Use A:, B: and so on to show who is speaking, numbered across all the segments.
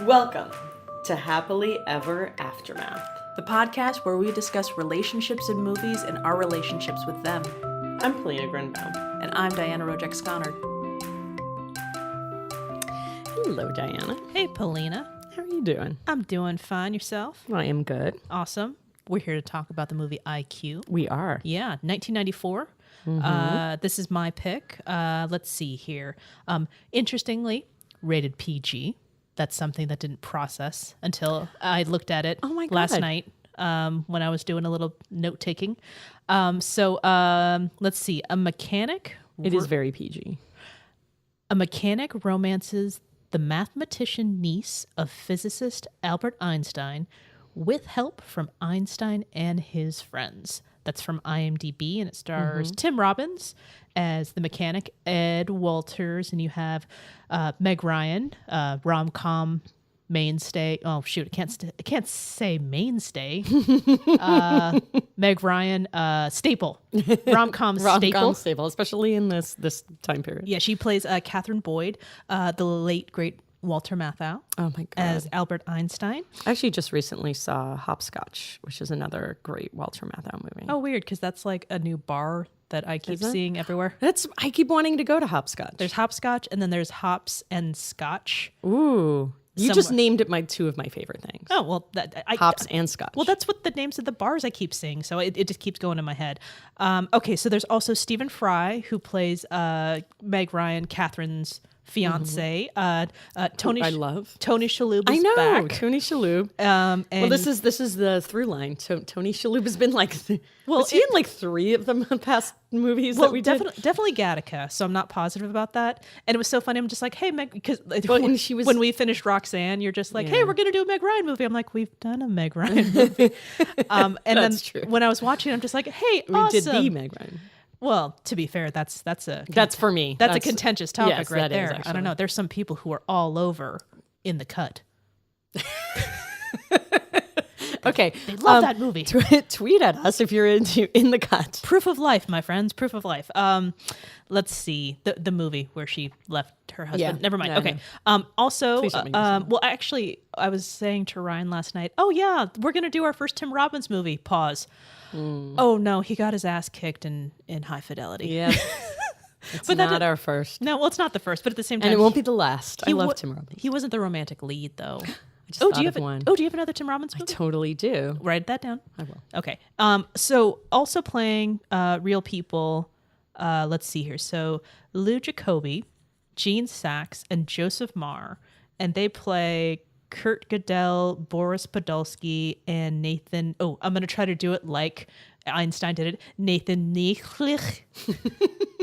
A: Welcome to Happily Ever Aftermath.
B: The podcast where we discuss relationships in movies and our relationships with them.
A: I'm Polina Grunbaum.
B: And I'm Diana Rojek-Sconard.
A: Hello, Diana.
B: Hey, Polina.
A: How are you doing?
B: I'm doing fine. Yourself?
A: I am good.
B: Awesome. We're here to talk about the movie IQ.
A: We are.
B: Yeah, 1994. This is my pick. Let's see here. Interestingly, rated PG. That's something that didn't process until I looked at it last night when I was doing a little note-taking. Let's see. A mechanic...
A: It is very PG.
B: A mechanic romances the mathematician niece of physicist Albert Einstein with help from Einstein and his friends. That's from IMDb, and it stars Tim Robbins as the mechanic, Ed Walters, and you have Meg Ryan, rom-com mainstay. Oh shoot, I can't say mainstay. Meg Ryan, staple, rom-com staple,
A: especially in this time period.
B: Yeah, she plays Catherine Boyd, the late great Walter Matthau.
A: Oh my God.
B: As Albert Einstein.
A: I actually just recently saw Hopscotch, which is another great Walter Matthau movie.
B: Oh, weird, because that's like a new bar that I keep seeing everywhere.
A: I keep wanting to go to Hopscotch.
B: There's Hopscotch, and then there's Hops and Scotch.
A: Ooh. You just named it two of my favorite things.
B: Oh, well.
A: Hops and Scotch.
B: Well, that's what the names of the bars I keep seeing, so it just keeps going in my head. Okay, so there's also Stephen Fry, who plays Meg Ryan, Catherine's fiance. Tony Shalhoub is back.
A: Tony Shalhoub. Well, this is the through line. Tony Shalhoub has been like, was he in like 3 of the past movies that we did?
B: Definitely Gattaca. So I'm not positive about that. And it was so funny. I'm just like, hey, Meg, because when we finished Roxanne, you're just like, hey, we're gonna do a Meg Ryan movie. I'm like, we've done a Meg Ryan movie. And
A: That's
B: then
A: true.
B: when I was watching, I'm just like, hey,
A: we did the Meg Ryan.
B: Well, to be fair, that's
A: for me.
B: That's a contentious topic right there.
A: Is,
B: I don't know. There's some people who are all over In the Cut.
A: Okay.
B: They love that movie.
A: Tweet at us if you're into In the Cut.
B: Proof of life, my friends. Proof of life. Let's see. The movie where she left her husband.
A: Yeah.
B: Never mind.
A: No,
B: Okay.
A: no.
B: Also, well, actually, I was saying to Ryan last night, oh, yeah, we're going to do our first Tim Robbins movie. Pause. Oh, no, he got his ass kicked in High Fidelity.
A: Yeah. It's not our first.
B: No, well, it's not the first, but at the same time.
A: And it won't be the last. I love Tim Robbins.
B: He wasn't the romantic lead, though.
A: Do you have one?
B: Do you have another Tim Robbins movie?
A: I totally do.
B: Write that down.
A: I will.
B: Okay. So also playing real people, let's see here. So Lou Jacobi, Gene Sachs, and Joseph Maher, and they play Kurt Goodell, Boris Podolsky, and Nathan. Oh, I'm going to try to do it like Einstein did it. Nathan Nichlich.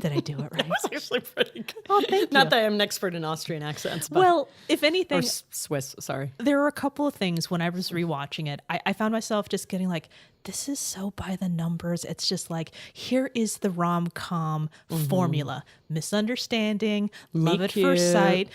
B: Did I do it right?
A: That was actually pretty good.
B: Oh, thank you.
A: Not that I'm an expert in Austrian accents. But,
B: well, if anything...
A: Or Swiss, sorry.
B: There are a couple of things when I was rewatching it. I found myself just getting like, this is so by the numbers. It's just like, here is the rom-com formula. Misunderstanding, love at first sight,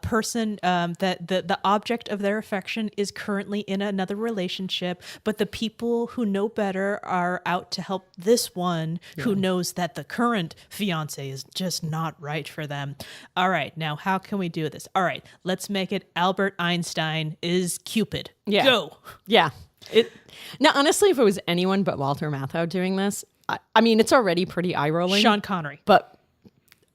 B: person that the object of their affection is currently in another relationship, but the people who know better are out to help this one who knows that the current fiance is just not right for them. All right, now how can we do this? All right, let's make it Albert Einstein is Cupid.
A: Yeah.
B: Go.
A: Yeah. Now, honestly, if it was anyone but Walter Matthau doing this, I mean, it's already pretty eye-rolling.
B: Sean Connery.
A: But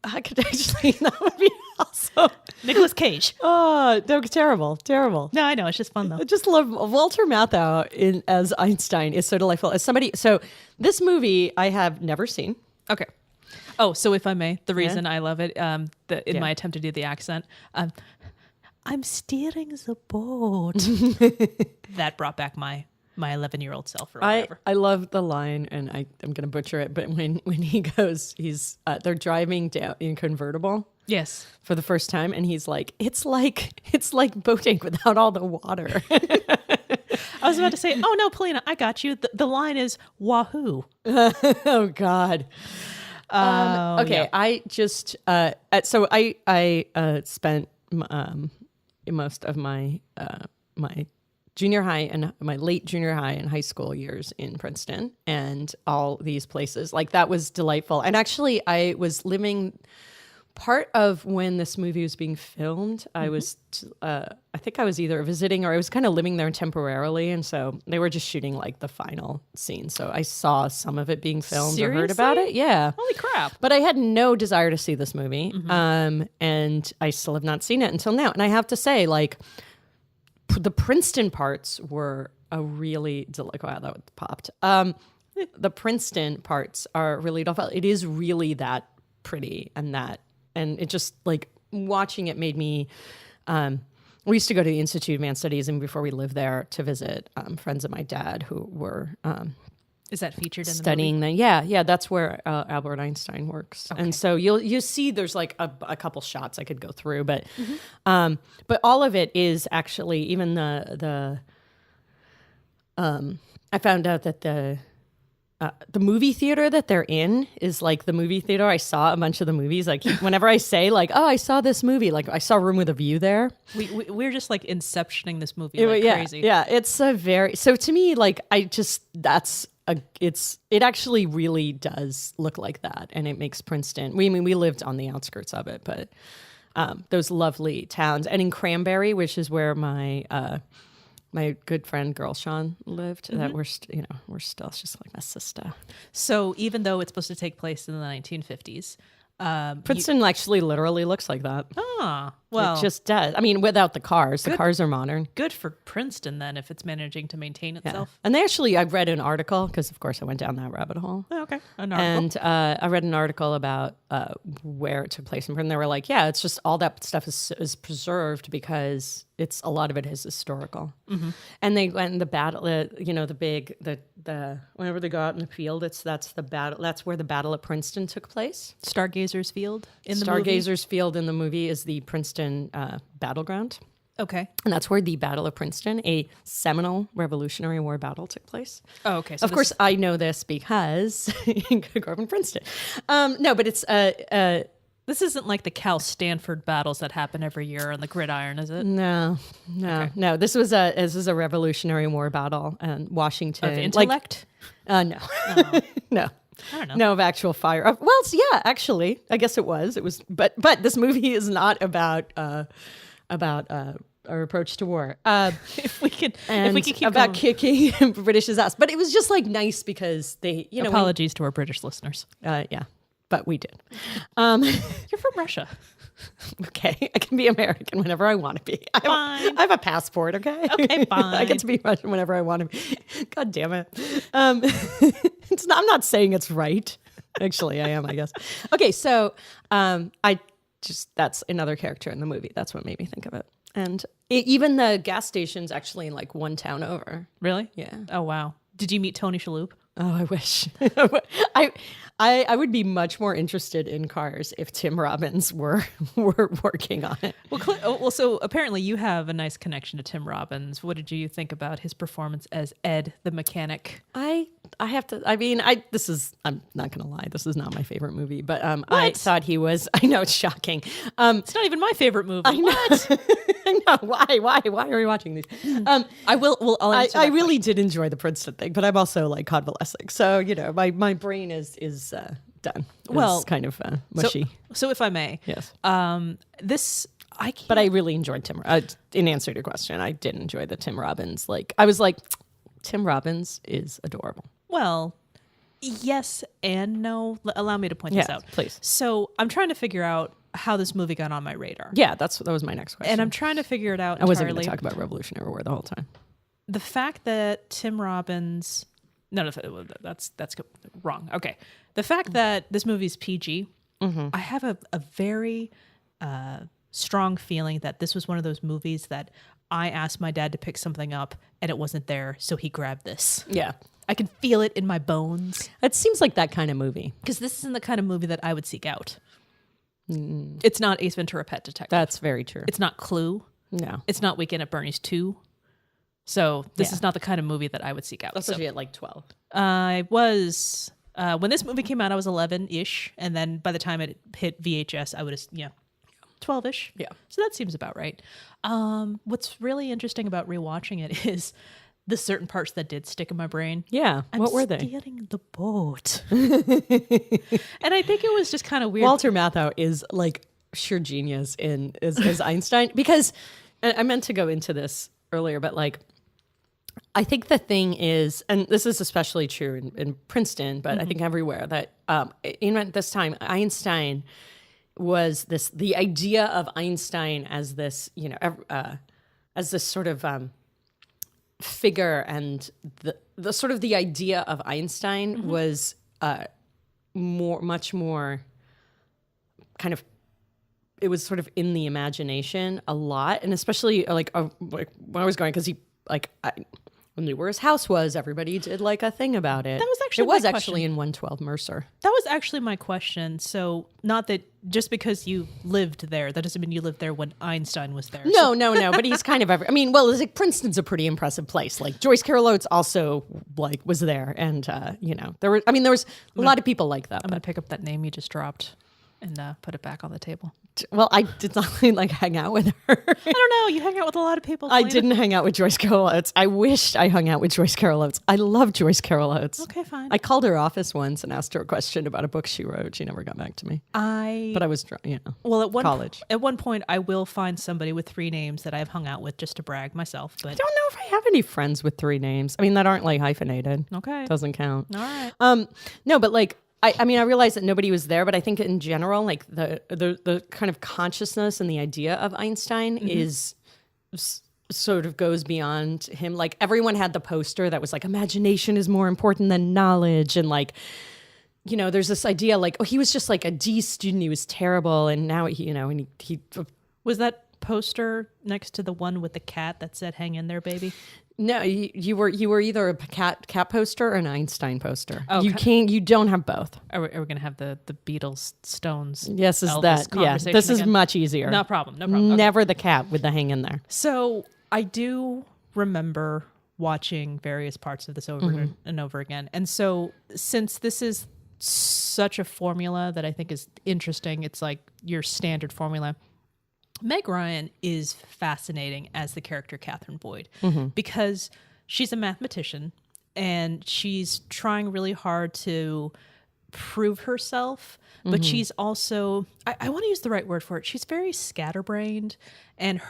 A: I could actually, that would be awesome.
B: Nicolas Cage.
A: Oh, no, terrible.
B: No, I know. It's just fun, though.
A: I just love Walter Matthau as Einstein is so delightful. So this movie I have never seen.
B: Okay. Oh, so if I may, the reason I love it, in my attempt to do the accent, I'm steering the boat. That brought back my 11-year-old self or whatever.
A: I love the line, and I'm going to butcher it, but when he goes, they're driving down in convertible.
B: Yes.
A: For the first time, and he's like, it's like boating without all the water.
B: I was about to say, oh no, Polina, I got you. The line is wahoo.
A: Oh God. Okay, yeah. I just so I spent most of my my junior high and my late junior high and high school years in Princeton and all these places. Like, that was delightful. And actually, I was living part of when this movie was being filmed, I was, I think I was either visiting or I was kind of living there temporarily. And so they were just shooting like the final scene. So I saw some of it being filmed or heard about it. Yeah.
B: Holy crap.
A: But I had no desire to see this movie. And I still have not seen it until now. And I have to say, like, the Princeton parts were a really, like, wow, that popped. The Princeton parts are really, it is really that pretty and it just, like, watching it made me, we used to go to the Institute of Advanced Studies, and before we lived there to visit friends of my dad who were
B: is that featured in
A: studying
B: the movie?
A: Yeah, that's where Albert Einstein works. Okay. And so you'll see there's like a couple shots I could go through, but all of it is actually, even the I found out that the movie theater that they're in is like the movie theater I saw a bunch of the movies. Like, whenever I say, like, oh, I saw this movie, like, I saw Room with a View there.
B: We're just, like, inceptioning this movie like crazy.
A: Yeah, it's a very... So to me, like, it actually really does look like that. And it makes Princeton... we lived on the outskirts of it, but those lovely towns. And in Cranberry, which is where my good friend Girl Sean lived, that we're still, it's just like my sister.
B: So even though it's supposed to take place in the 1950s,
A: Princeton actually literally looks like that.
B: Well,
A: it just does. I mean, without the cars. The cars are modern.
B: Good for Princeton then, if it's managing to maintain itself.
A: Yeah. And I read an article, because of course I went down that rabbit hole.
B: Oh, okay. An
A: article. And I read an article about where it took place in Princeton. They were like, yeah, it's just all that stuff is preserved because a lot of it is historical. And they went in the battle, whenever they go out in the field, that's the battle. That's where the Battle of Princeton took place.
B: Stargazer's Field in the movie?
A: Stargazer's Field in the movie is the Princeton battleground.
B: Okay.
A: And that's where the Battle of Princeton, a seminal Revolutionary War battle, took place.
B: Oh, okay. So
A: of course, I know this because I grew up in Princeton. No, but it's...
B: this isn't like the Cal-Stanford battles that happen every year on the gridiron, is it?
A: No. No. This was a Revolutionary War battle, and Washington...
B: Of intellect?
A: No.
B: Oh.
A: No.
B: I don't know.
A: No, of actual fire. Well, yeah, actually, I guess it was. It was, but this movie is not about our approach to war.
B: If we could keep
A: about
B: going.
A: kicking British's ass. But it was just like nice because they,
B: apologies to our British listeners.
A: Yeah, but we did.
B: You're from Russia.
A: Okay, I can be American whenever I want to be. I have a passport, okay?
B: Okay, fine.
A: I get to be Russian whenever I want to be. God damn it. I'm not saying it's right. Actually, I am, I guess. Okay, so that's another character in the movie. That's what made me think of it. And even the gas station's actually in like one town over.
B: Really?
A: Yeah.
B: Oh, wow. Did you meet Tony Shalhoub?
A: Oh, I wish. I would be much more interested in Cars if Tim Robbins were working on it.
B: Well, so apparently you have a nice connection to Tim Robbins. What did you think about his performance as Ed the mechanic?
A: I'm not going to lie. This is not my favorite movie, but I thought he was, I know it's shocking.
B: It's not even my favorite movie.
A: I know.
B: What?
A: I know. Why are we watching these?
B: I'll answer
A: I really did enjoy the Princeton thing, but I'm also like convalescing. So, my brain is done. It's kind of mushy.
B: So if I may.
A: Yes.
B: But
A: I really enjoyed Tim. In answer to your question, I did enjoy the Tim Robbins. Like, I was like, Tim Robbins is adorable.
B: Well, yes and no. Allow me to point this out.
A: Please.
B: So I'm trying to figure out how this movie got on my radar.
A: Yeah, that was my next question.
B: And I'm trying to figure it out entirely.
A: I wasn't going to talk about Revolutionary War the whole time.
B: The fact that Tim Robbins... No, that's wrong. Okay. The fact that this movie's PG, I have a very strong feeling that this was one of those movies that I asked my dad to pick something up and it wasn't there, so he grabbed this.
A: Yeah.
B: I can feel it in my bones.
A: It seems like that kind of movie.
B: Because this isn't the kind of movie that I would seek out. It's not Ace Ventura: Pet Detective.
A: That's very true.
B: It's not Clue.
A: No.
B: It's not Weekend at Bernie's 2. So this is not the kind of movie that I would seek out.
A: Especially at like 12.
B: I was... when this movie came out, I was 11-ish. And then by the time it hit VHS, I would have... 12-ish.
A: Yeah.
B: So that seems about right. What's really interesting about rewatching it is the certain parts that did stick in my brain.
A: Yeah. What were they?
B: Stealing the boat. And I think it was just kind of weird.
A: Walter Matthau is like sheer genius as Einstein, because I meant to go into this earlier, but like, I think the thing is, and this is especially true in Princeton, but I think everywhere, that at this time, Einstein was the idea of Einstein as this, as this sort of figure, and the sort of the idea of Einstein was much more kind of, it was sort of in the imagination a lot, and especially like when I was going, because he when knew where his house was, everybody did like a thing about it.
B: That was actually
A: actually in 112 Mercer.
B: That was actually my question. So not that just because you lived there, that doesn't mean you lived there when Einstein was there.
A: No. But he's kind of it's like Princeton's a pretty impressive place. Like Joyce Carol Oates also like was there, and there was a lot of people like that.
B: I'm gonna pick up that name you just dropped and put it back on the table.
A: Well, I did not like hang out with her.
B: I don't know. You hang out with a lot of people.
A: I didn't hang out with Joyce Carol Oates. I wished I hung out with Joyce Carol Oates. I love Joyce Carol Oates.
B: Okay, fine.
A: I called her office once and asked her a question about a book she wrote. She never got back to me. But I was,
B: well,
A: college.
B: At one point, I will find somebody with 3 names that I've hung out with just to brag myself. But
A: I don't know if I have any friends with 3 names. That aren't like hyphenated.
B: Okay,
A: doesn't count.
B: All right.
A: No, but like. I realized that nobody was there, but I think in general, like the kind of consciousness and the idea of Einstein is sort of goes beyond him. Like everyone had the poster that was like, imagination is more important than knowledge. And like, there's this idea like, oh, he was just like a D student. He was terrible. And now, he
B: was that poster next to the one with the cat that said, hang in there, baby?
A: No, you were either a cat poster or an Einstein poster.
B: Oh,
A: you don't have both.
B: Are we going to have the Beatles, Stones?
A: Yes, is that? Yeah, this
B: again?
A: Is much easier.
B: No problem. Okay.
A: Never the cat with the hang in there.
B: So I do remember watching various parts of this over and over again. And so since this is such a formula that I think is interesting, it's like your standard formula. Meg Ryan is fascinating as the character Catherine Boyd because she's a mathematician and she's trying really hard to prove herself, but she's also, I want to use the right word for it. She's very scatterbrained, and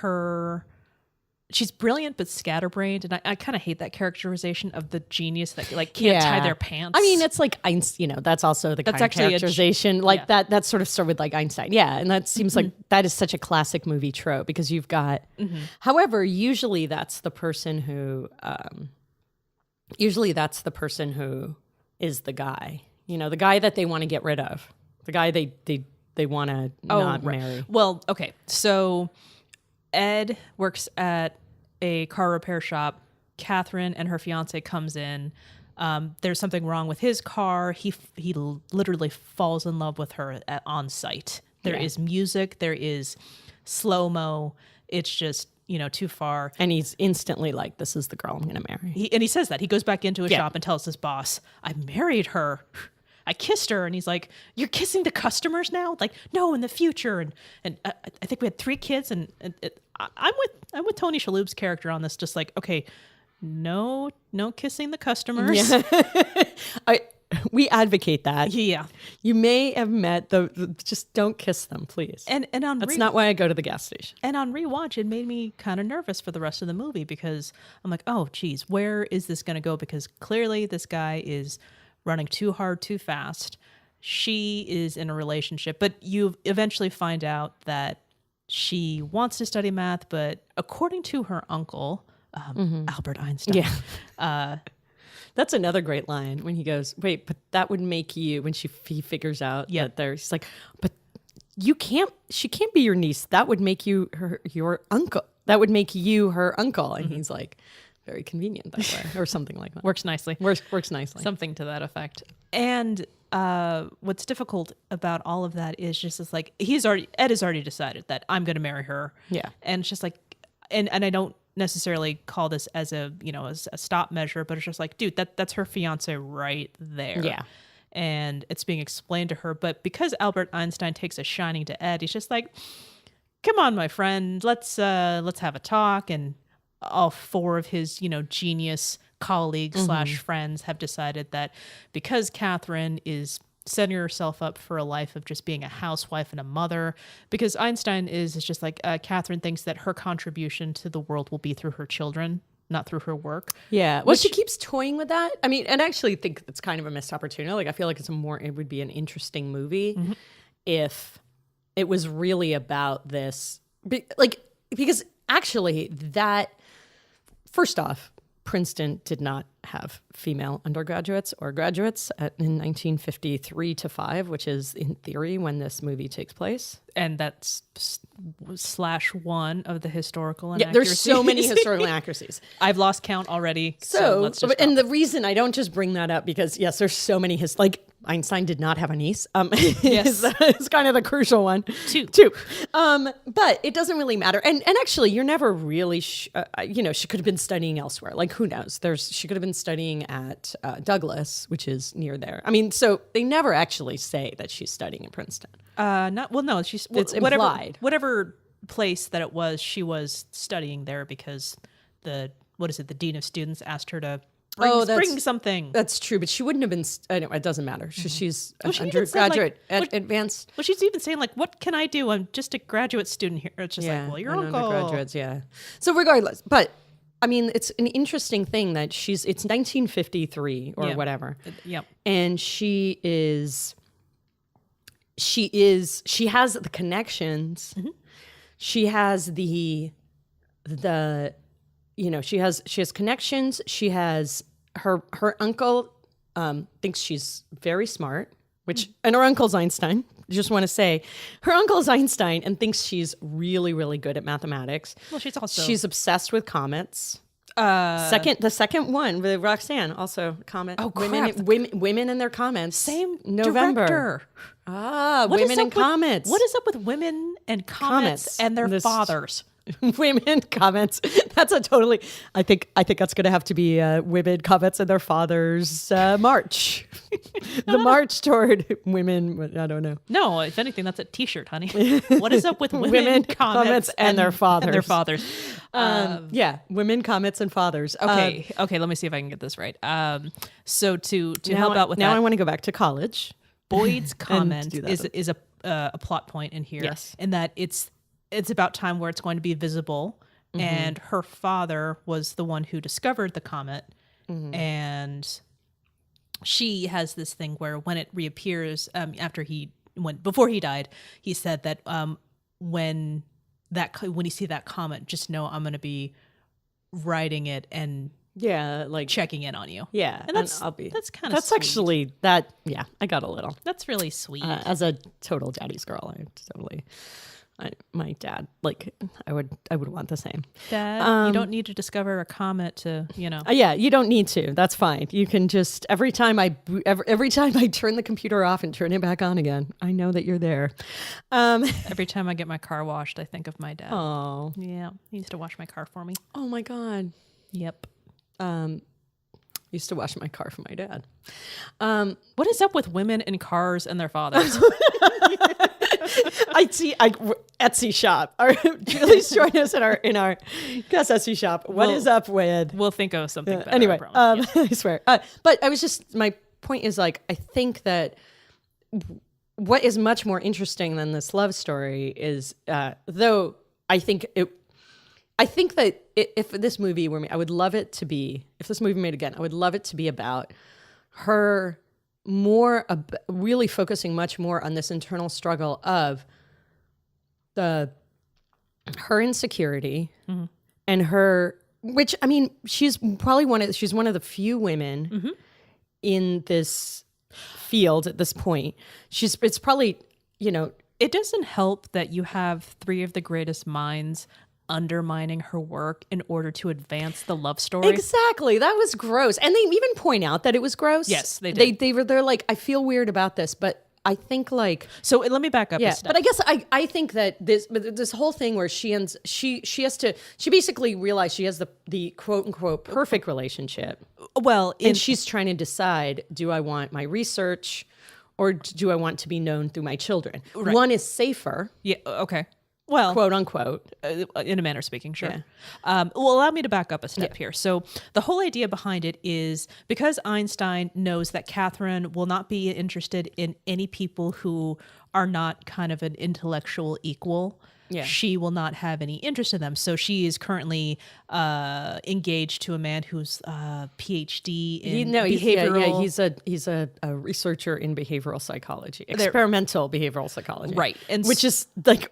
B: she's brilliant but scatterbrained, and I kind of hate that characterization of the genius that like can't tie their pants.
A: It's like Einstein, that's also the kind of characterization that's sort of started with like Einstein. Yeah, and that seems like that is such a classic movie trope because you've got. However, usually that's the person who is the guy. The guy that they want to get rid of, the guy they want to not marry.
B: Well, okay, so Ed works at a car repair shop. Catherine and her fiance comes in. There's something wrong with his car. He literally falls in love with her on site. There is music. There is slow-mo. It's just, too far.
A: And he's instantly like, this is the girl I'm going to marry.
B: He says that. He goes back into his shop and tells his boss, I married her. I kissed her. And he's like, you're kissing the customers now? Like, no, in the future. And I think we had 3 kids. And I'm with Tony Shalhoub's character on this. Just like, okay, no kissing the customers.
A: Yeah. We advocate that.
B: Yeah.
A: You may have met just don't kiss them, please.
B: And on
A: that's not why I go to the gas station.
B: And on rewatch, it made me kind of nervous for the rest of the movie because I'm like, oh, geez, where is this going to go? Because clearly this guy is running too hard, too fast. She is in a relationship, but you eventually find out that she wants to study math, but according to her uncle, Albert Einstein.
A: Yeah. That's another great line when he goes, wait, but that would make you, when he figures out that he's like, but she can't be your niece. That would make you your uncle. That would make you her uncle. And he's like, very convenient that way, or something like that.
B: Works nicely.
A: Works nicely.
B: Something to that effect. And what's difficult about all of that is just it's like Ed has already decided that I'm going to marry her.
A: Yeah.
B: And it's just like, and I don't necessarily call this as a stop measure, but it's just like, dude, that's her fiance right there.
A: Yeah.
B: And it's being explained to her, but because Albert Einstein takes a shining to Ed, he's just like, come on, my friend, let's have a talk. And all four of his, genius colleagues / friends have decided that because Catherine is setting herself up for a life of just being a housewife and a mother, because Einstein is just like, Catherine thinks that her contribution to the world will be through her children, not through her work.
A: Yeah. Well, she keeps toying with that. I mean, and I actually think it's kind of a missed opportunity. Like, I feel like it would be an interesting movie if it was really about this. Because actually first off, Princeton did not have female undergraduates or graduates in 1953-5, which is in theory when this movie takes place.
B: And that's /1 of the historical
A: inaccuracies. Yeah, there's so many historical inaccuracies.
B: I've lost count already. So let's just
A: and the reason I don't just bring that up because yes, there's so many Einstein did not have a niece. Yes, it's kind of the crucial one. Two. But it doesn't really matter. And actually, you're never really, she could have been studying elsewhere. Like, who knows? She could have been studying at Douglas, which is near there. I mean, so they never actually say that she's studying at Princeton.
B: It's
A: implied.
B: Whatever place that it was, she was studying there because the dean of students asked her to bring something.
A: That's true, but she wouldn't have been. Anyway, it doesn't matter. She's an undergraduate at advanced.
B: Well, she's even saying like, "What can I do? I'm just a graduate student here." It's just like, well, your uncle.
A: Undergraduates, yeah. So regardless, but I mean, it's an interesting thing that it's 1953 or whatever.
B: Yep.
A: And she has the connections. Mm-hmm. She has she has connections. She has her uncle thinks she's very smart, and her uncle's Einstein. Just want to say her uncle's Einstein and thinks she's really, really good at mathematics.
B: Well,
A: she's obsessed with comets. The second one with Roxanne, also comet.
B: Oh, crap.
A: Women and their comets.
B: Same
A: November.
B: Director.
A: Women and comets.
B: What is up with women and comets and their fathers?
A: Women comets. That's I think that's going to have to be women comets and their fathers march. The march toward women. I don't know.
B: No, if anything, that's a T-shirt, honey. What is up with women comets and their fathers?
A: And their fathers. Women comets and fathers.
B: Okay. Let me see if I can get this right. So to help out with that,
A: I want to go back to college.
B: Boyd's comment is a plot point in here.
A: Yes.
B: In that it's about time where it's going to be visible. Mm-hmm. And her father was the one who discovered the comet. Mm-hmm. And she has this thing where when it reappears, before he died, he said that when you see that comet, just know I'm going to be writing it and checking in on you.
A: Yeah.
B: And that's kind of
A: that's
B: sweet.
A: Actually that, I got a little.
B: That's really sweet.
A: As a total daddy's girl, my dad, I would want the same.
B: Dad, you don't need to discover a comet to,
A: Yeah, you don't need to. That's fine. You can just every time I turn the computer off and turn it back on again, I know that you're there.
B: Every time I get my car washed, I think of my dad.
A: Oh,
B: yeah, he used to wash my car for me.
A: Oh my God.
B: Yep.
A: Used to wash my car for my dad.
B: What is up with women in cars and their fathers?
A: Etsy shop. Julie's joined us in our Etsy shop. What is up with?
B: We'll think of something better.
A: Anyway, I swear. But I was just, my point is I think that what is much more interesting than this love story is, though I think that if this movie were made, I would love it to be, if this movie made again, I would love it to be about her really focusing much more on this internal struggle of her insecurity and her, which, I mean, she's probably she's one of the few women in this field at this point. It's probably,
B: it doesn't help that you have three of the greatest minds undermining her work in order to advance the love story.
A: Exactly. That was gross. And they even point out that it was gross.
B: Yes, they did.
A: They're like, I feel weird about this, but I think
B: so let me back up a step.
A: But I guess I think that this whole thing where she basically realized she has the quote unquote perfect relationship.
B: Well,
A: and she's trying to decide, do I want my research or do I want to be known through my children? Right. One is safer.
B: Yeah. Okay. Well,
A: quote unquote.
B: In a manner of speaking, sure.
A: Yeah.
B: Well, allow me to back up a step here. So the whole idea behind it is because Einstein knows that Catherine will not be interested in any people who are not kind of an intellectual equal.
A: Yeah.
B: She will not have any interest in them. So she is currently engaged to a man who's PhD in behavioral.
A: He's a researcher in behavioral psychology, experimental behavioral psychology,
B: right? And
A: which is like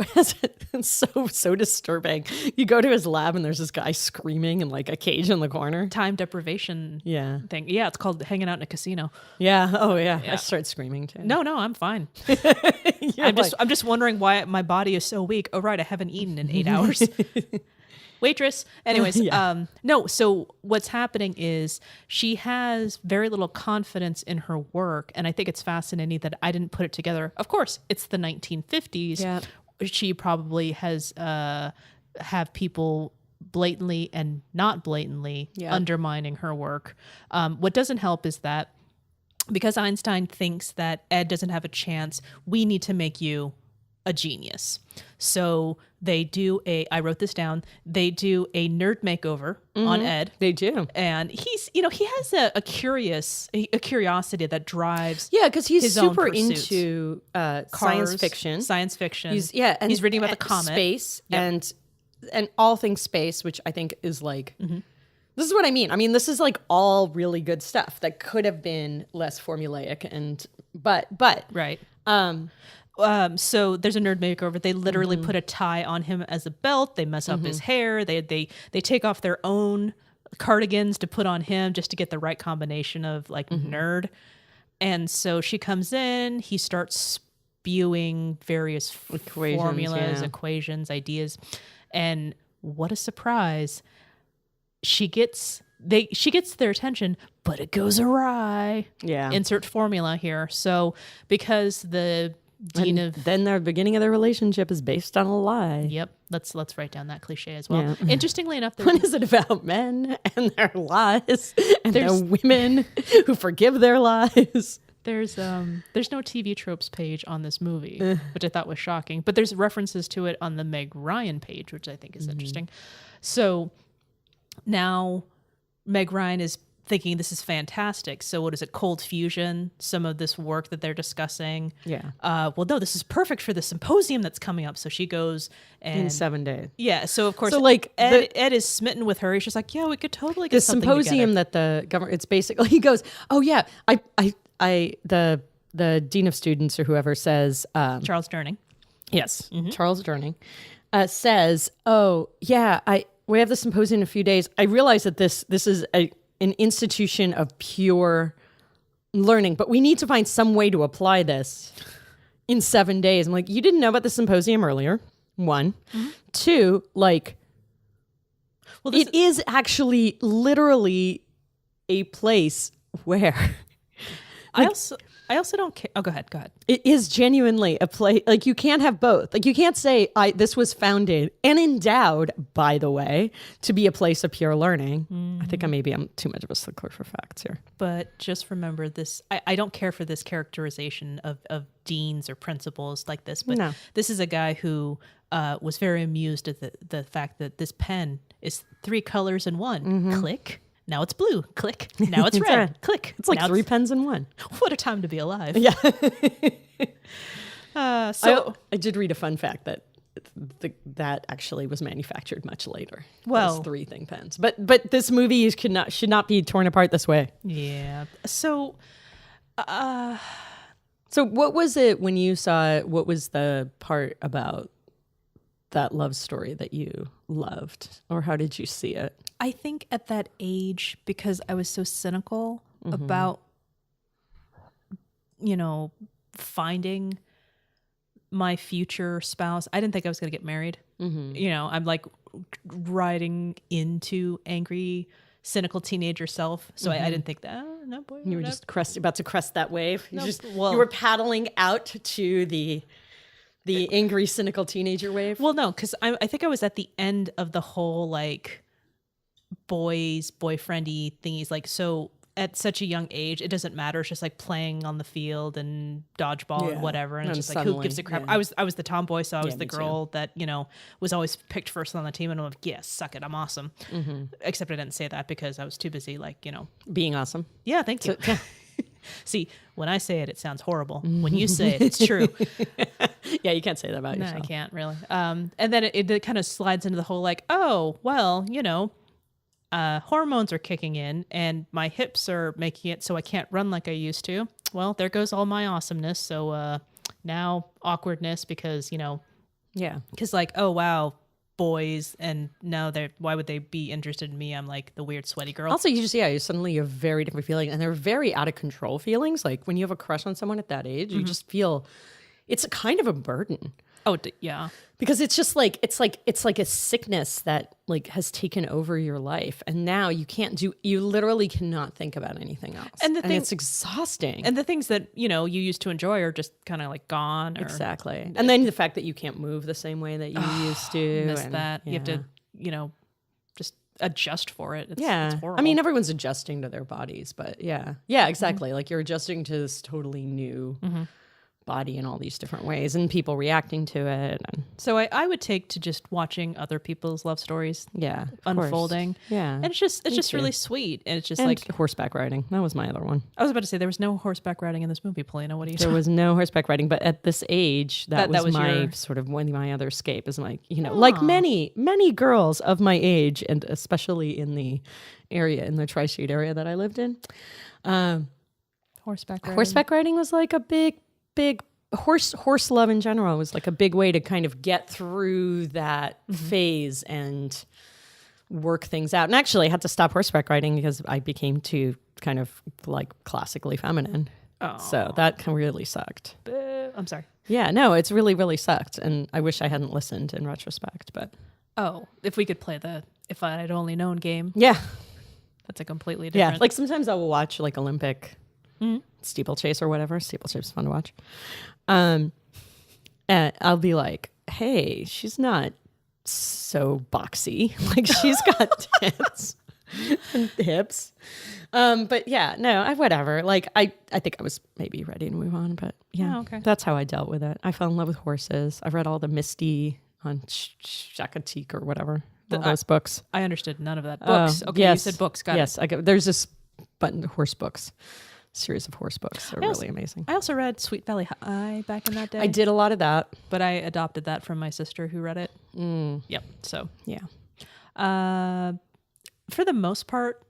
A: so disturbing. You go to his lab and there's this guy screaming in like a cage in the corner.
B: Time deprivation, thing. Yeah, it's called hanging out in a casino.
A: Yeah. Oh yeah. I started screaming too.
B: No, I'm fine. I'm just wondering why my body is so weak. Oh, right, I haven't eaten in 8 hours. Waitress. Anyways, no, so what's happening is she has very little confidence in her work, and I think it's fascinating that I didn't put it together. Of course, it's the 1950s. Yeah. She probably has have people blatantly and not blatantly undermining her work. What doesn't help is that because Einstein thinks that Ed doesn't have a chance, we need to make you a genius. So they do I wrote this down, they do a nerd makeover on Ed.
A: They do.
B: And he's, he has a curiosity that drives
A: because he's
B: his
A: super
B: own pursuits.
A: into
B: Cars,
A: science fiction.
B: And he's reading about the comet.
A: Space and all things space, which I think is like, this is what I mean. I mean, this is like all really good stuff that could have been less formulaic but
B: right. So there's a nerd makeover. They literally put a tie on him as a belt. They mess up his hair. They take off their own cardigans to put on him just to get the right combination of like nerd. And so she comes in. He starts spewing various formulas, equations, ideas, and what a surprise! She gets their attention, but it goes awry. Yeah. Insert formula here. So because the then
A: the beginning of their relationship is based on a lie.
B: Yep. Let's write down that cliche as well. Yeah. Interestingly enough,
A: when is it about men and their lies and their women who forgive their lies?
B: There's no TV tropes page on this movie, which I thought was shocking, but there's references to it on the Meg Ryan page, which I think is interesting. So now Meg Ryan is thinking this is fantastic. So what is it? Cold fusion, some of this work that they're discussing. Yeah. Well, no, this is perfect for the symposium that's coming up. So she goes
A: in 7 days.
B: Yeah. So of course, Ed is smitten with her. He's just like, yeah, we could totally get
A: the
B: something
A: symposium
B: together.
A: That the government. It's basically he goes, oh yeah, the dean of students or whoever says
B: Charles Durning.
A: Yes, Charles Durning says, oh yeah, we have the symposium in a few days. I realize that this is an institution of pure learning, but we need to find some way to apply this in 7 days. I'm like, you didn't know about the symposium earlier. 1, 2, like, well, it is actually literally a place where
B: I also don't care. Oh, go ahead.
A: It is genuinely a place. Like, you can't have both. Like, you can't say this was founded and endowed, by the way, to be a place of pure learning. I think I'm too much of a stickler for facts here.
B: But just remember this. I don't care for this characterization of deans or principals like this. But this is a guy who was very amused at the fact that this pen is 3 colors in one. Click. Now it's blue. Click. Now it's red. Click.
A: It's like now 3 pens in one.
B: What a time to be alive.
A: Yeah. So I did read a fun fact that that actually was manufactured much later.
B: Well,
A: those 3 thing pens. But this movie should not be torn apart this way.
B: Yeah. So
A: what was it when you saw it? What was the part about that love story that you loved, or how did you see it?
B: I think at that age, because I was so cynical about, finding my future spouse. I didn't think I was going to get married. I'm like riding into angry, cynical teenager self. So I didn't think that, no, boy.
A: You were just about to crest that wave. You were paddling out to the angry, cynical teenager wave.
B: Well, no, because I think I was at the end of the whole, like, boyfriendy thingies. Like, so at such a young age, it doesn't matter. It's just like playing on the field and dodgeball and whatever. And it's just like, who gives a crap? I was the tomboy, so I was the girl that, was always picked first on the team. And I'm like, yeah, suck it. I'm awesome. Except I didn't say that because I was too busy,
A: being awesome.
B: Yeah, thank you. See, when I say it, it sounds horrible. When you say it, it's true.
A: Yeah, you can't say that about yourself.
B: No, I can't really. And then it kind of slides into the whole oh, well, hormones are kicking in and my hips are making it so I can't run like I used to. Well, there goes all my awesomeness. So now awkwardness because, because oh, wow, boys. And now why would they be interested in me? I'm like the weird sweaty girl.
A: Also, you suddenly have very different feelings and they're very out of control feelings. Like when you have a crush on someone at that age, you just feel it's a kind of a burden.
B: Oh, yeah.
A: Because it's just it's like a sickness that has taken over your life. And now you literally cannot think about anything else. And it's exhausting.
B: And the things that, you used to enjoy are just kind of gone.
A: Exactly. And then the fact that you can't move the same way that you used to.
B: Miss that. You have to, just adjust for it. It's horrible.
A: I mean, everyone's adjusting to their bodies, but yeah, exactly. Like you're adjusting to this totally new body in all these different ways and people reacting to it. And
B: so I would take to just watching other people's love stories unfolding.
A: Yeah.
B: And it's just really sweet. And it's just
A: and horseback riding. That was my other one.
B: I was about to say there was no horseback riding in this movie, Polina. What do you say?
A: There was no horseback riding, but at this age, that was my sort of my other escape is like many, many girls of my age and especially in the tri-state area that I lived in. Horseback riding was like a big horse love in general was like a big way to kind of get through that phase and work things out. And actually I had to stop horseback riding because I became too kind of classically feminine. Oh. So that really sucked.
B: I'm sorry.
A: Yeah, no, it's really, really sucked. And I wish I hadn't listened in retrospect, but.
B: Oh, if we could play the If I Had Only Known game.
A: Yeah.
B: That's a completely different.
A: Yeah, sometimes I will watch Olympic steeplechase or whatever. Steeplechase is fun to watch. And I'll be like, hey, she's not so boxy. She's got tits and hips. But yeah, no, whatever. I think I was maybe ready to move on, but yeah, that's how I dealt with it. I fell in love with horses. I read all the Misty on Shakatik or whatever. Those books.
B: I understood none of that. Books. Okay,
A: yes,
B: you said books. Got it.
A: There's this horse books. Series of horse books. They're really amazing.
B: I also read Sweet Valley High back in that day.
A: I did a lot of that.
B: But I adopted that from my sister who read it. Yep. So, yeah. For the most part,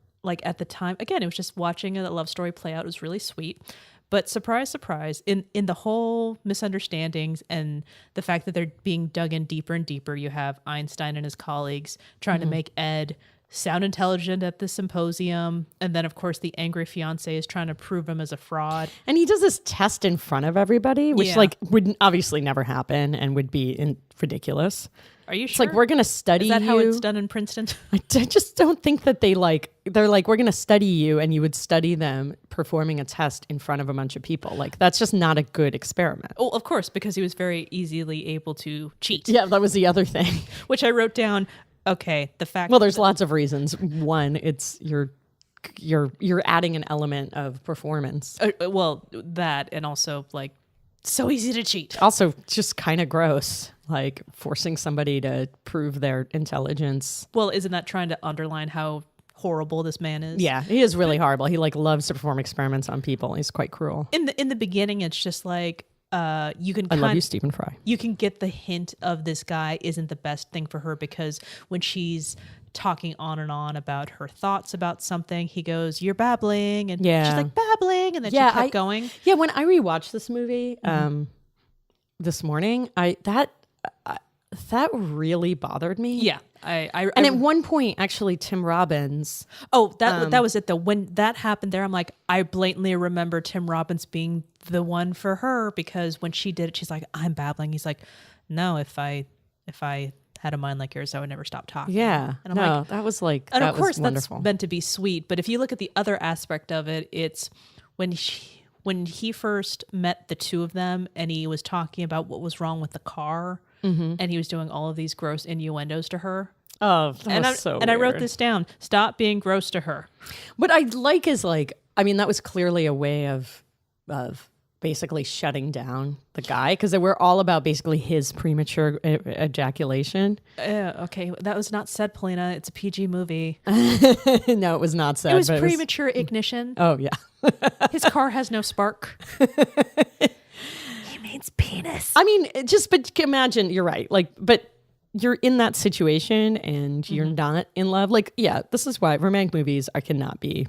B: at the time, again, it was just watching a love story play out. It was really sweet. But surprise, surprise, in the whole misunderstandings and the fact that they're being dug in deeper and deeper, you have Einstein and his colleagues trying to make Ed sound intelligent at the symposium. And then, of course, the angry fiance is trying to prove him as a fraud.
A: And he does this test in front of everybody, which would obviously never happen and would be ridiculous.
B: Are you sure?
A: It's we're going to study you.
B: Is that how it's done in Princeton?
A: I just don't think that they're we're going to study you and you would study them performing a test in front of a bunch of people. That's just not a good experiment.
B: Oh, of course, because he was very easily able to cheat.
A: Yeah, that was the other thing.
B: Which I wrote down. Okay, the fact.
A: Well, there's lots of reasons. One, it's you're adding an element of performance.
B: Well, that and also so easy to cheat.
A: Also, just kind of gross, forcing somebody to prove their intelligence.
B: Well, isn't that trying to underline how horrible this man is?
A: Yeah, he is really horrible. He loves to perform experiments on people. He's quite cruel.
B: In the beginning, it's just you can.
A: I love you, Stephen Fry.
B: You can get the hint of this guy isn't the best thing for her because when she's talking on and on about her thoughts about something, he goes, "You're babbling," and she's like babbling, and then she kept going. Yeah,
A: when I rewatched this movie this morning, that really bothered me.
B: Yeah.
A: And at one point, actually, Tim Robbins.
B: Oh, that was it though. When that happened there, I'm like, I blatantly remember Tim Robbins being the one for her because when she did it, she's like, I'm babbling. He's like, no, if I had a mind like yours, I would never stop talking.
A: Yeah. And I'm that was and of course that's
B: meant to be sweet. But if you look at the other aspect of it, it's when he first met the two of them and he was talking about what was wrong with the car. And he was doing all of these gross innuendos to her.
A: Oh, that was so
B: and I wrote
A: weird.
B: this down. Stop being gross to her.
A: What I like is like, I mean, that was clearly a way of basically shutting down the guy, because they were all about basically his premature ejaculation.
B: Okay, that was not said, Polina. It's a PG movie.
A: No, it was not said.
B: It was
A: but
B: premature ignition.
A: Oh, yeah.
B: His car has no spark. He means penis.
A: I mean, but imagine, you're right. Like, but you're in that situation and you're not in love. Like, yeah, this is why romantic movies cannot be.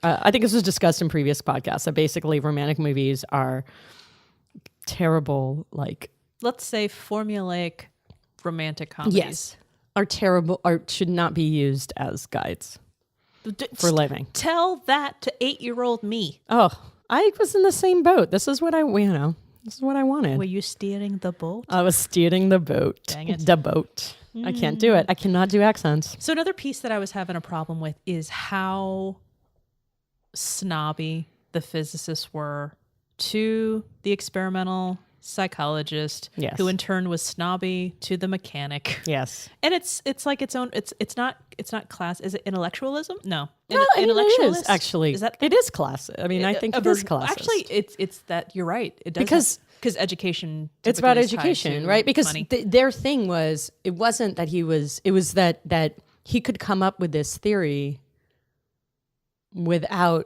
A: I think this was discussed in previous podcasts that basically romantic movies are terrible. Like,
B: let's say formulaic romantic comedies.
A: Yes, are terrible. Or should not be used as guides for living.
B: Tell that to 8-year-old me.
A: Oh, I was in the same boat. This is what I wanted.
B: Were you steering the boat?
A: I was steering the boat.
B: Dang it.
A: The boat. I can't do it. I cannot do accents.
B: So another piece that I was having a problem with is how snobby the physicists were to the experimental psychologist,
A: Yes.
B: who in turn was snobby to the mechanic.
A: Yes.
B: And it's like its own. It's not class. Is it intellectualism? No.
A: No, I mean, it
B: Intellectualist?
A: is actually.
B: Is that
A: it is class. I mean, I think it is classist.
B: Actually, it's that you're right. It does because education.
A: It's about
B: typically is tied
A: education,
B: to
A: right? Because
B: money.
A: their thing was, it wasn't that he was. It was that he could come up with this theory without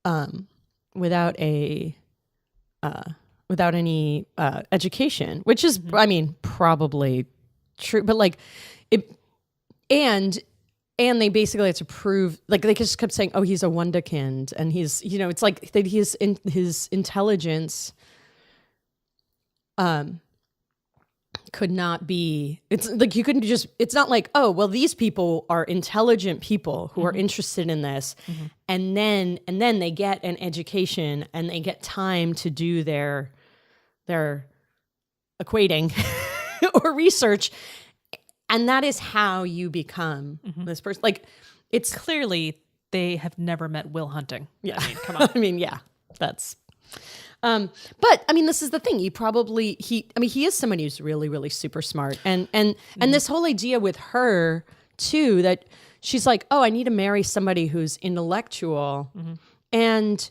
A: any education, which is, I mean, probably true, but like it, and they basically had to prove, like they just kept saying, oh, he's a wunderkind, and he's, it's like that his intelligence could not be, it's like you couldn't just, it's not like, oh, well, these people are intelligent people who are interested in this, and then they get an education and they get time to do their equating or research, and that is how you become this person. Like, it's
B: clearly they have never met Will Hunting.
A: Yeah,
B: I mean, come on.
A: I mean, yeah, that's. But I mean, this is the thing. He is somebody who's really, really super smart, and this whole idea with her too, that she's like, oh, I need to marry somebody who's intellectual, and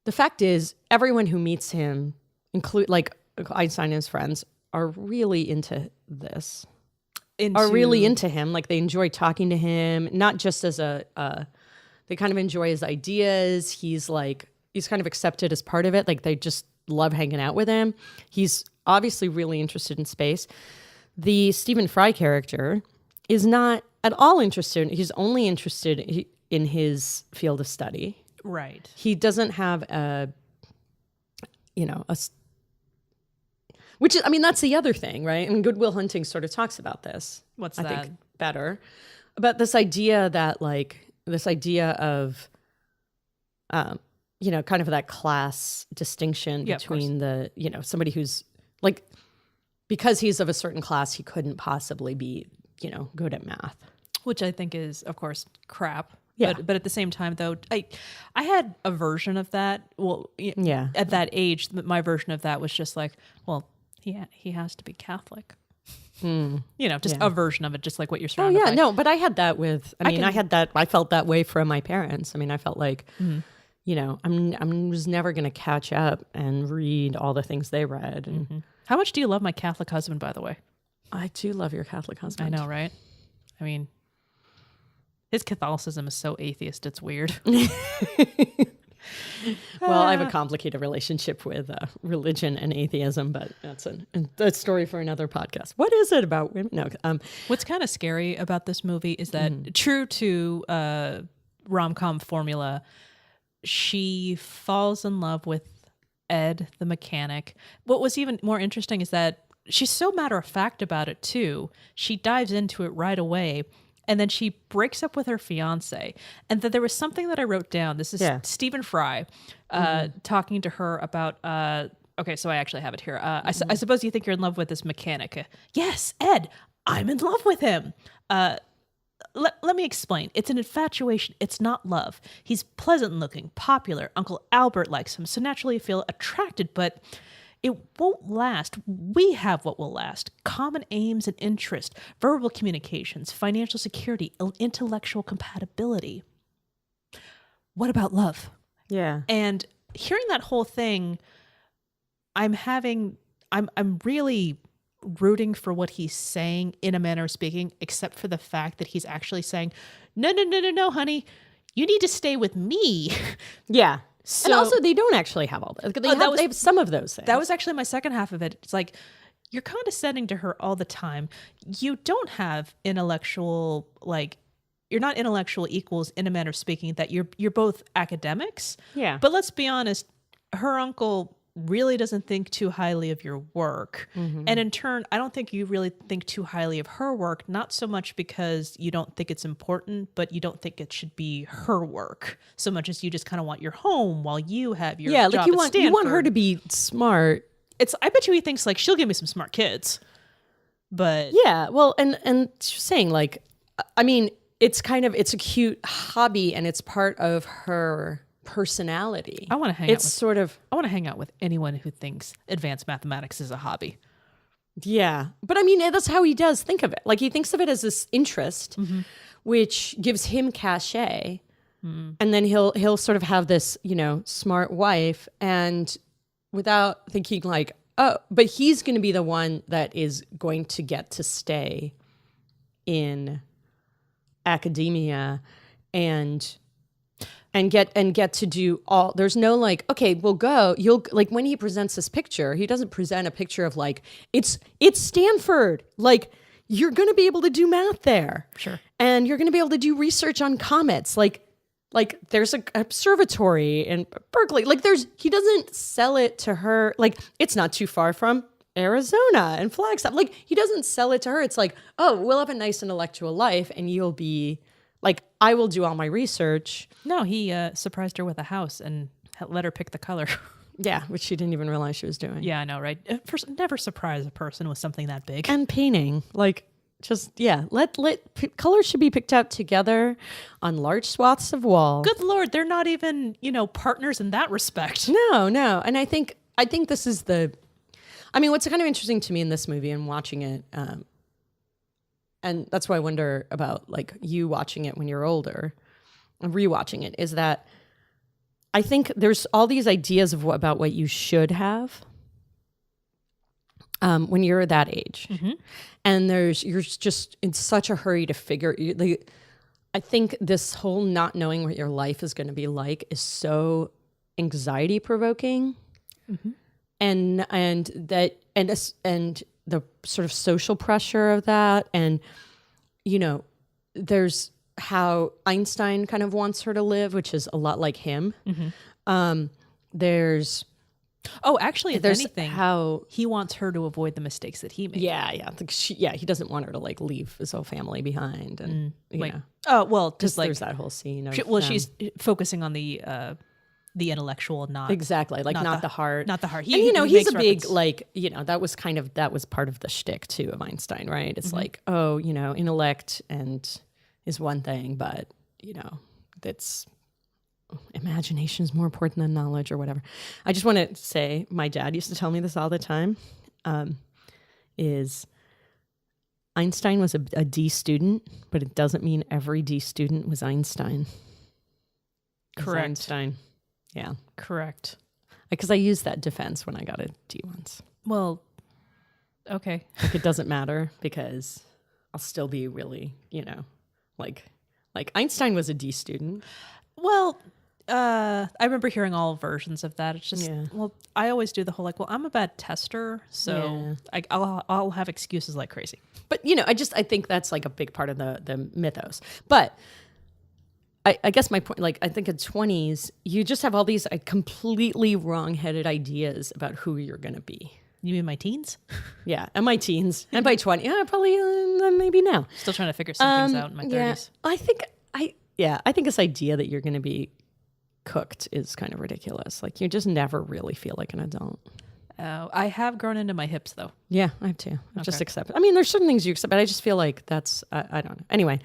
A: the fact is, everyone who meets him, include like Einstein and his friends, are really into this. Are really into him. Like, they enjoy talking to him, not just as they kind of enjoy his ideas. He's kind of accepted as part of it. Like, they just love hanging out with him. He's obviously really interested in space. The Stephen Fry character is not at all interested. He's only interested in his field of study.
B: Right.
A: He doesn't have which is, I mean, that's the other thing, right? And Good Will Hunting sort of talks about this.
B: What's
A: I
B: that?
A: think better about this idea of kind of that class distinction between somebody who's like, because he's of a certain class, he couldn't possibly be, good at math.
B: Which I think is, of course, crap.
A: Yeah.
B: But at the same time, though, I had a version of that. Well,
A: Yeah.
B: At that age, my version of that was just like, well, he has to be Catholic. A version of it, just like what you're surrounded by.
A: No, but I had that with, I felt that way from my parents. I mean, I felt like, I'm just never going to catch up and read all the things they read. And
B: How much do you love my Catholic husband, by the way?
A: I do love your Catholic husband.
B: I know, right? I mean, his Catholicism is so atheist, it's weird.
A: Well, I have a complicated relationship with religion and atheism, but that's a story for another podcast. What is it about women? No.
B: What's kind of scary about this movie is that, true to rom-com formula, she falls in love with Ed, the mechanic. What was even more interesting is that she's so matter-of-fact about it, too. She dives into it right away. And then she breaks up with her fiance. And then there was something that I wrote down. This is Stephen Fry talking to her about, okay, so I actually have it here. I suppose you think you're in love with this mechanic. Yes, Ed, I'm in love with him. Let me explain. It's an infatuation. It's not love. He's pleasant looking, popular. Uncle Albert likes him, so naturally I feel attracted, but it won't last. We have what will last. Common aims and interest, verbal communications, financial security, intellectual compatibility. What about love?
A: Yeah.
B: And hearing that whole thing, I'm really rooting for what he's saying in a manner of speaking, except for the fact that he's actually saying, no, honey, you need to stay with me.
A: Yeah.
B: So,
A: and also, they don't actually have all that. They have some of those things.
B: That was actually my second half of it. It's like, you're condescending to her all the time. You don't have intellectual, like, you're not intellectual equals in a manner of speaking, that you're both academics.
A: Yeah.
B: But let's be honest, her uncle really doesn't think too highly of your work. Mm-hmm. And in turn, I don't think you really think too highly of her work, not so much because you don't think it's important, but you don't think it should be her work so much as you just kind of want your home while you have your job
A: like you want her to be smart.
B: I bet you he thinks like, she'll give me some smart kids. But
A: yeah, well, and saying like, I mean, it's a cute hobby and it's part of her personality.
B: I want to hang out with anyone who thinks advanced mathematics is a hobby.
A: Yeah. But I mean, that's how he does think of it. Like he thinks of it as this interest, mm-hmm. which gives him cachet. Mm. And then he'll sort of have this, smart wife, and without thinking like, oh, but he's going to be the one that is going to get to stay in academia and get to do all. There's no like, okay, we'll go. You'll like when he presents this picture, he doesn't present a picture of like it's Stanford. Like you're going to be able to do math there,
B: sure,
A: and you're going to be able to do research on comets. Like there's an observatory in Berkeley. Like he doesn't sell it to her. Like it's not too far from Arizona and Flagstaff. Like he doesn't sell it to her. It's like, oh, we'll have a nice intellectual life, and you'll be. Like, I will do all my research.
B: No, he surprised her with a house and let her pick the color.
A: Yeah, which she didn't even realize she was doing.
B: Yeah, I know, right? Never surprise a person with something that big.
A: And painting. Like, just, yeah. Colors should be picked out together on large swaths of wall.
B: Good Lord, they're not even, partners in that respect.
A: No. And I think this is what's kind of interesting to me in this movie and watching it, and that's why I wonder about like you watching it when you're older and rewatching it, is that I think there's all these ideas about what you should have when you're that age. Mm-hmm. And you're just in such a hurry to figure. I think this whole not knowing what your life is going to be like is so anxiety provoking, mm-hmm. and the sort of social pressure of that. And, there's how Einstein kind of wants her to live, which is a lot like him. Mm-hmm. There's
B: anything,
A: how
B: he wants her to avoid the mistakes that he made.
A: Yeah. He doesn't want her to like leave his whole family behind. And,
B: oh, well, just like
A: there's that whole scene.
B: She's focusing on the intellectual, not
A: exactly like not the heart,
B: not the heart.
A: He's a big like that was part of the shtick too of Einstein, right? It's mm-hmm. like, oh, intellect and is one thing, but that's imagination is more important than knowledge or whatever. I just want to say, my dad used to tell me this all the time. Is Einstein was a D student, but it doesn't mean every D student was Einstein.
B: Correct.
A: Einstein. Yeah.
B: Correct.
A: Because I used that defense when I got a D once.
B: Well, okay.
A: Like it doesn't matter because I'll still be really, like Einstein was a D student.
B: Well, I remember hearing all versions of that. It's just, I always do the whole like, well, I'm a bad tester, so I'll have excuses like crazy.
A: But, I think that's like a big part of the mythos. But I guess my point, like, I think in 20s, you just have all these completely wrong-headed ideas about who you're going to be.
B: You mean my teens?
A: Yeah, and my teens. And by 20, probably maybe now.
B: Still trying to figure some things out in my 30s.
A: Yeah, I think this idea that you're going to be cooked is kind of ridiculous. Like, you just never really feel like an adult.
B: I have grown into my hips, though.
A: Yeah, I have too. I just accept it. I mean, there's certain things you accept, but I just feel like that's, I don't know. Anyway.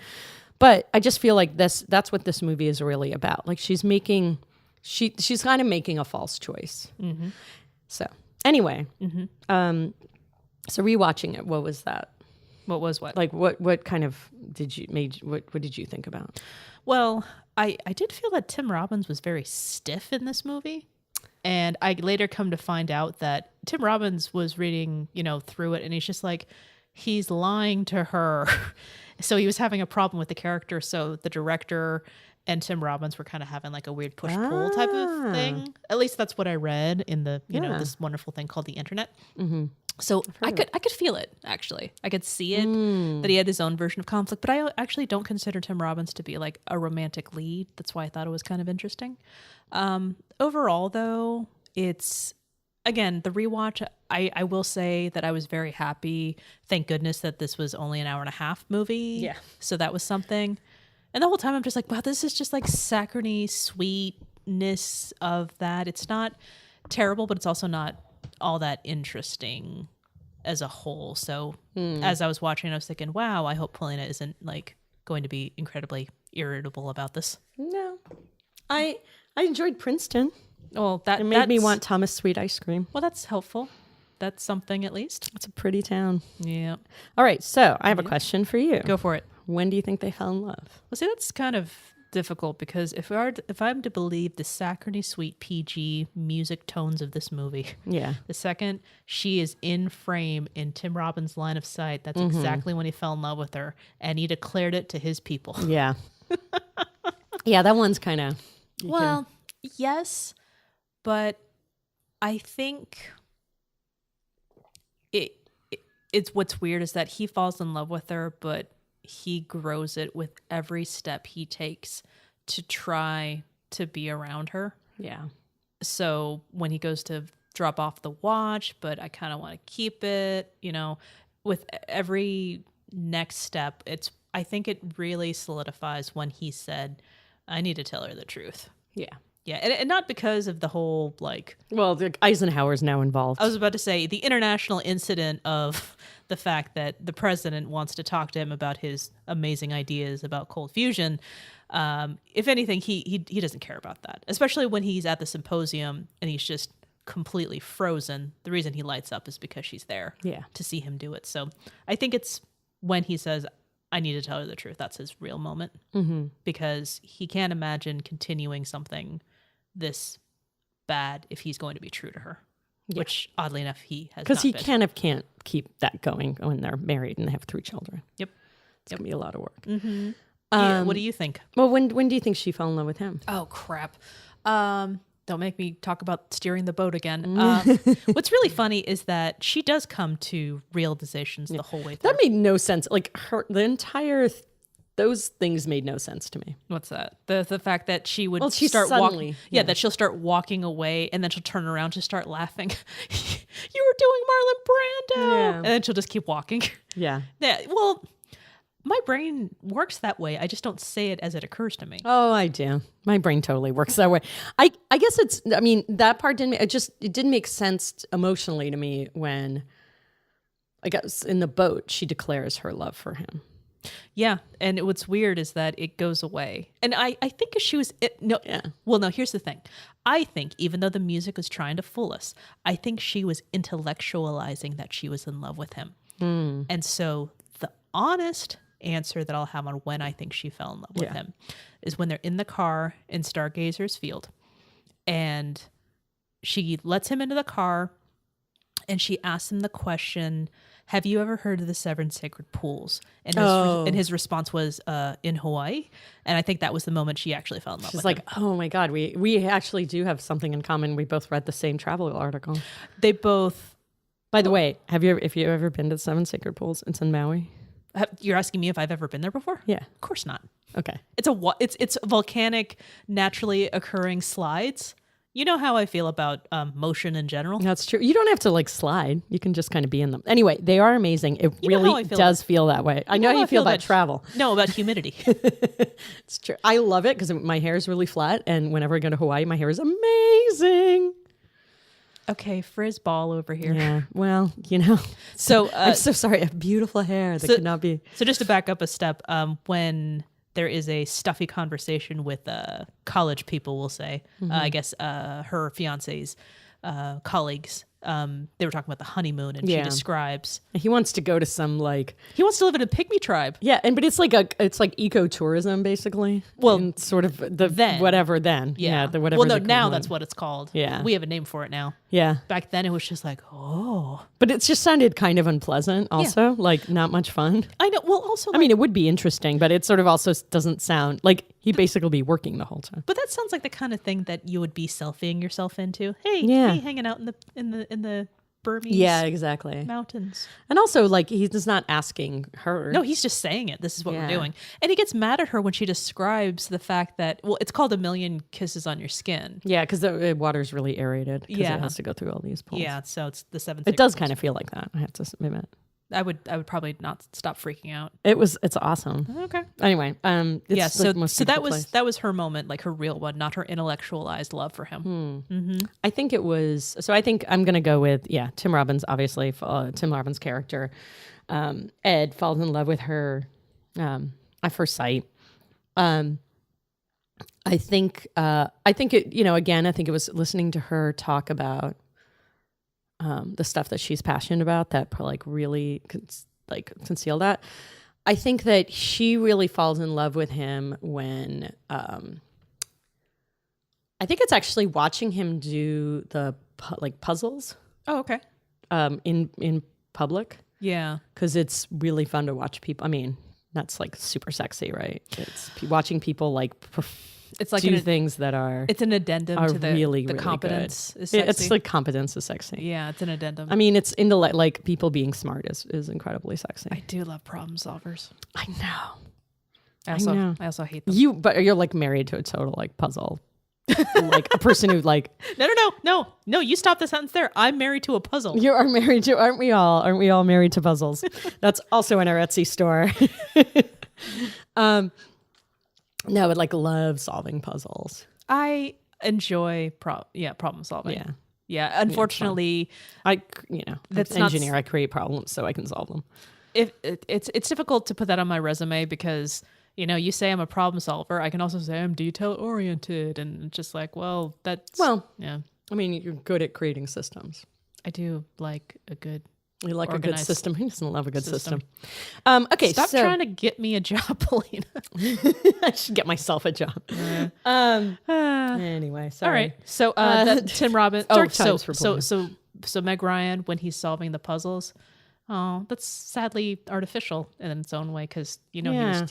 A: But I just feel like that's what this movie is really about. Like she's kind of making a false choice. Mm-hmm. So Anyway, so rewatching it, what was that?
B: What was what?
A: Like, what kind of what did you think about?
B: Well, I did feel that Tim Robbins was very stiff in this movie. And I later come to find out that Tim Robbins was reading, through it, and he's just like, he's lying to her. So he was having a problem with the character. So the director and Tim Robbins were kind of having like a weird push-pull type of thing. At least that's what I read in the, this wonderful thing called the internet. Mm-hmm. So I could feel it, actually. I could see it, that he had his own version of conflict. But I actually don't consider Tim Robbins to be like a romantic lead. That's why I thought it was kind of interesting. Overall, though, it's, again, the rewatch, I will say that I was very happy. Thank goodness that this was only an hour and a half movie.
A: Yeah.
B: So that was something. And the whole time I'm just like, wow, this is just like saccharine sweetness of that. It's not terrible, but it's also not all that interesting as a whole. So as I was watching, I was thinking, wow, I hope Polina isn't like going to be incredibly irritable about this.
A: No. I enjoyed Princeton.
B: Well,
A: it made me want Thomas Sweet ice cream.
B: Well, that's helpful. That's something at least.
A: It's a pretty town.
B: Yeah.
A: All right. So I have a question for you.
B: Go for it.
A: When do you think they fell in love?
B: Well, see, that's kind of difficult because if I'm to believe the saccharine sweet PG music tones of this movie, the second she is in frame in Tim Robbins' line of sight, that's exactly when he fell in love with her, and he declared it to his people.
A: Yeah. Yeah, that one's kind of...
B: Yes, but I think it's what's weird is that he falls in love with her, but he grows it with every step he takes to try to be around her.
A: Yeah.
B: So when he goes to drop off the watch, but I kind of want to keep it, with every next step, I think it really solidifies when he said, I need to tell her the truth.
A: Yeah.
B: Yeah, and not because of the whole, like...
A: Well, Eisenhower's now involved.
B: I was about to say, the international incident of the fact that the president wants to talk to him about his amazing ideas about cold fusion. If anything, he doesn't care about that, especially when he's at the symposium and he's just completely frozen. The reason he lights up is because she's there to see him do it. So I think it's when he says, I need to tell her the truth. That's his real moment, because he can't imagine continuing something this bad if he's going to be true to her, which oddly enough he has.
A: Because he can't keep that going when they're married and they have 3 children.
B: Yep,
A: it's gonna be a lot of work.
B: What do you think?
A: Well, when do you think she fell in love with him?
B: Oh crap! Don't make me talk about steering the boat again. What's really funny is that she does come to realizations the whole way through.
A: That made no sense. Like the entire those things made no sense to me.
B: What's that? The fact that she would
A: start
B: suddenly,
A: walking.
B: that she'll start walking away and then she'll turn around to start laughing. You were doing Marlon Brando, and then she'll just keep walking.
A: Yeah.
B: Well, my brain works that way. I just don't say it as it occurs to me.
A: Oh, I do. My brain totally works that way. I guess that part didn't. It didn't make sense emotionally to me when, I guess, in the boat she declares her love for him.
B: Yeah, and what's weird is that it goes away. And I think she was... Well, no, here's the thing. I think, even though the music was trying to fool us, I think she was intellectualizing that she was in love with him. And so the honest answer that I'll have on when I think she fell in love with him is when they're in the car in Stargazer's Field. And she lets him into the car and she asks him the question... Have you ever heard of the 7 sacred pools? And his response was, in Hawaii. And I think that was the moment she actually fell in love with him. She's like,
A: oh my God, we actually do have something in common. We both read the same travel article.
B: They both...
A: By the way, if you ever been to the 7 sacred pools? It's in Maui.
B: You're asking me if I've ever been there before?
A: Yeah.
B: Of course not.
A: Okay.
B: It's volcanic, naturally occurring slides. You know how I feel about motion in general.
A: That's true. You don't have to slide. You can just kind of be in them. Anyway, they are amazing. It really does feel that way. I know how you feel about travel.
B: No, about humidity.
A: It's true. I love it because my hair is really flat. And whenever I go to Hawaii, my hair is amazing.
B: Okay, frizz ball over here.
A: Yeah, well, So I'm so sorry. I have beautiful hair that could not be.
B: So just to back up a step, when... there is a stuffy conversation with college people, we'll say, I guess her fiance's colleagues, they were talking about the honeymoon, and she describes
A: he wants to go to some like
B: he wants to live in a pygmy tribe.
A: Yeah, but it's like ecotourism basically.
B: Well,
A: and sort of the
B: then.
A: whatever then. Yeah, the whatever.
B: Well, no, now that's what it's called.
A: Yeah,
B: we have a name for it now.
A: Yeah,
B: back then it was just like, oh,
A: but it just sounded kind of unpleasant. Also, like not much fun.
B: I know. Well, also,
A: I mean, it would be interesting, but it sort of also doesn't sound like he'd basically be working the whole time.
B: But that sounds like the kind of thing that you would be selfieing yourself into. Hey, hanging out in the Burmese mountains.
A: And also, like, he's just not asking her.
B: No, he's just saying it. This is what we're doing. And he gets mad at her when she describes the fact that, well, it's called A Million Kisses on Your Skin.
A: Yeah, because the water's really aerated because it has to go through all these pools.
B: Yeah, so it's the seventh.
A: It does kind of feel like that, I have to admit.
B: I would probably not stop freaking out.
A: It's awesome.
B: Okay.
A: Anyway,
B: so that was her moment, like her real one, not her intellectualized love for him. Mm-hmm.
A: I think it was. So I think I'm gonna go with Tim Robbins. Obviously, Tim Robbins' character, Ed falls in love with her at first sight. I think it. Again, I think it was listening to her talk about. The stuff that she's passionate about that like really conceal that. I think that she really falls in love with him when I think it's actually watching him do the puzzles.
B: Oh, okay.
A: In public.
B: Yeah,
A: because it's really fun to watch people. I mean, that's like super sexy, right? It's watching people like. It's like things that are.
B: It's an addendum to the
A: really
B: competence.
A: Is sexy. It's like competence is sexy.
B: Yeah, it's an addendum.
A: I mean, it's in the like people being smart is incredibly sexy.
B: I do love problem solvers.
A: I know.
B: I also hate them.
A: But you're like married to a total like puzzle, like a person who like.
B: No. You stop the sentence there. I'm married to a puzzle.
A: You are married to, aren't we all? Aren't we all married to puzzles? That's also in our Etsy store. No, I would like love solving puzzles.
B: I enjoy problem solving. Yeah. Unfortunately,
A: that's an engineer. I create problems so I can solve them.
B: It's difficult to put that on my resume because you say I'm a problem solver. I can also say I'm detail oriented, and it's just like, yeah.
A: I mean, you're good at creating systems.
B: I do like a good.
A: You like a good system. Who doesn't love a good system?
B: Okay, stop trying to get me a job, Polina.
A: I should get myself a job. Anyway, sorry.
B: All right. So Tim Robbins. So Meg Ryan, when he's solving the puzzles, that's sadly artificial in its own way because he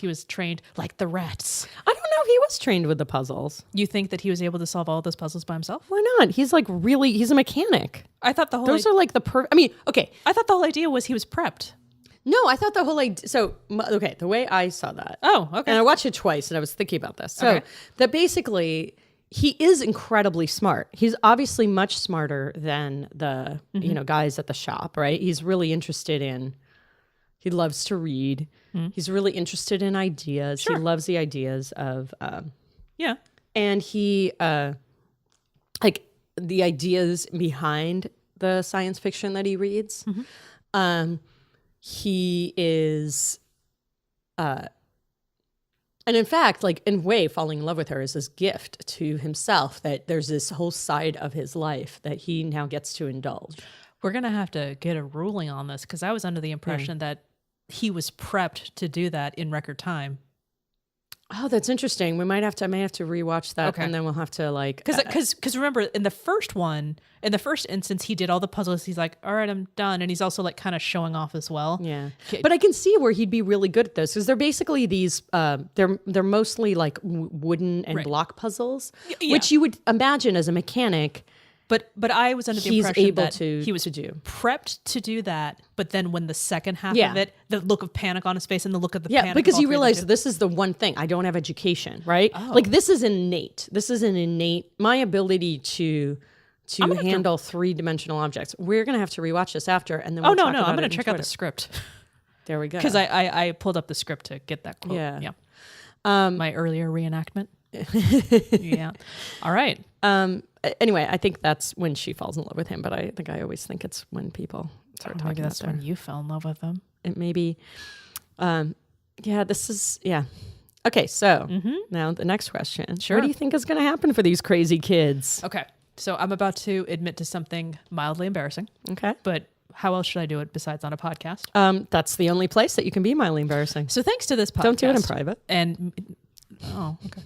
B: was trained like the rats.
A: I don't know if he was trained with the puzzles.
B: You think that he was able to solve all those puzzles by himself?
A: Why not? He's like he's a mechanic.
B: I thought the whole
A: those are like the I mean, okay.
B: I thought the whole idea was he was prepped.
A: No, I thought the whole idea. So the way I saw that.
B: Oh, okay.
A: And I watched it twice, and I was thinking about this. So that basically. He is incredibly smart. He's obviously much smarter than the guys at the shop, right? He's really interested in. He loves to read. Mm. He's really interested in ideas. Sure. He loves the ideas of. And he like the ideas behind the science fiction that he reads. Mm-hmm. He is. And in fact, like in a way, falling in love with her is his gift to himself that there's this whole side of his life that he now gets to indulge.
B: We're going to have to get a ruling on this because I was under the impression that he was prepped to do that in record time.
A: Oh, that's interesting. I may have to rewatch that, and then we'll have to like
B: because remember in the first instance he did all the puzzles. He's like, all right, I'm done, and he's also like kind of showing off as well.
A: Yeah, but I can see where he'd be really good at those because they're basically these. They're mostly like wooden and block puzzles, which you would imagine as a mechanic.
B: But I was under the impression that he was
A: do
B: prepped to do that. But then when the second half of it, the look of panic on his face and the look of the panic.
A: Because you realize this is the one thing. I don't have education, right? Oh. Like this is innate. My ability to handle three-dimensional objects. We're going to have to rewatch this after. And then we'll talk about
B: I'm going to check out the script.
A: There we go.
B: Because I pulled up the script to get that quote. Yeah. My earlier reenactment. Yeah. All right.
A: Anyway, I think that's when she falls in love with him, but I think I always think it's when people start talking
B: maybe that's
A: about
B: when you fell in love with him.
A: It may be. This is. Okay, so now the next question. Sure. What do you think is going to happen for these crazy kids?
B: Okay. So I'm about to admit to something mildly embarrassing.
A: Okay.
B: But how else should I do it besides on a podcast?
A: That's the only place that you can be mildly embarrassing.
B: So thanks to this podcast.
A: Don't do it in private.
B: Okay.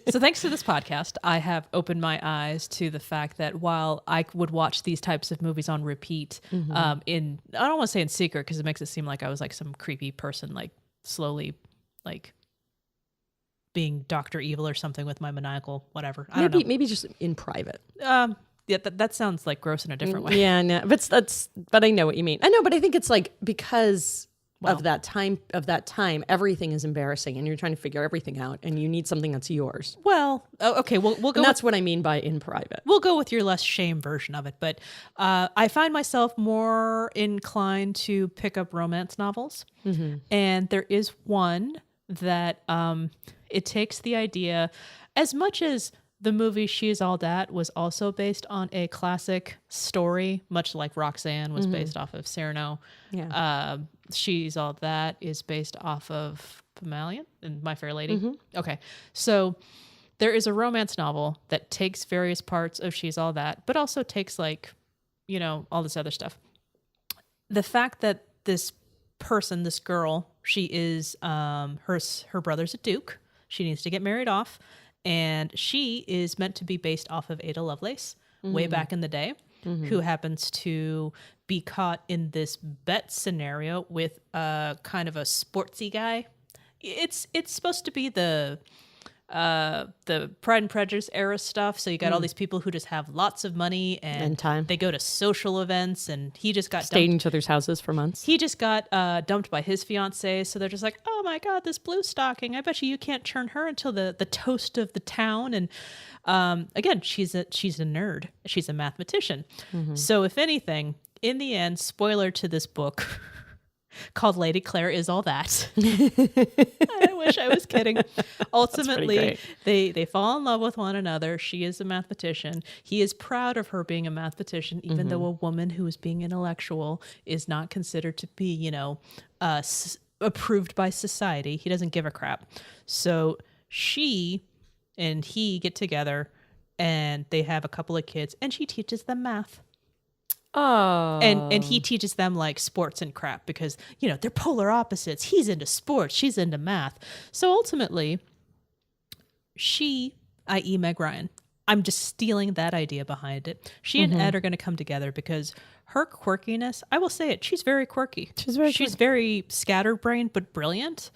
B: So thanks to this podcast, I have opened my eyes to the fact that while I would watch these types of movies on repeat, I don't want to say in secret because it makes it seem like I was like some creepy person, like slowly, like being Dr. Evil or something with my maniacal whatever. I don't know.
A: Maybe just in private.
B: Yeah, that sounds like gross in a different way.
A: Yeah, no, but I know what you mean. I know, but I think it's like because of that time, everything is embarrassing, and you're trying to figure everything out, and you need something that's yours.
B: Well, okay, we'll go.
A: And that's what I mean by in private.
B: We'll go with your less shame version of it, but I find myself more inclined to pick up romance novels, and there is one that it takes the idea, as much as the movie She's All That was also based on a classic story, much like Roxanne was based off of Cyrano.
A: Yeah.
B: She's All That is based off of Pygmalion and My Fair Lady. Okay. So there is a romance novel that takes various parts of She's All That, but also takes like, all this other stuff. The fact that this person, this girl, she is, her brother's a duke. She needs to get married off. And she is meant to be based off of Ada Lovelace way back in the day, who happens to be caught in this bet scenario with a kind of a sportsy guy. It's supposed to be the Pride and Prejudice era stuff. So you got all these people who just have lots of money and
A: time.
B: They go to social events, and he just got
A: stayed in each other's houses for months.
B: He just got dumped by his fiance, so they're just like, oh my God, this blue stocking. I bet you can't turn her into the toast of the town. And again, she's a nerd. She's a mathematician. So if anything, in the end, spoiler to this book called Lady Claire Is All That. I wish I was kidding. Ultimately, they fall in love with one another. She is a mathematician. He is proud of her being a mathematician, even though a woman who is being intellectual is not considered to be, approved by society. He doesn't give a crap. So she and he get together and they have a couple of kids, and she teaches them math.
A: Oh.
B: And he teaches them like sports and crap because, they're polar opposites. He's into sports. She's into math. So ultimately, she, i.e. Meg Ryan, I'm just stealing that idea behind it. She and Ed are going to come together because her quirkiness, I will say it, she's very quirky. She's very scatterbrained but brilliant.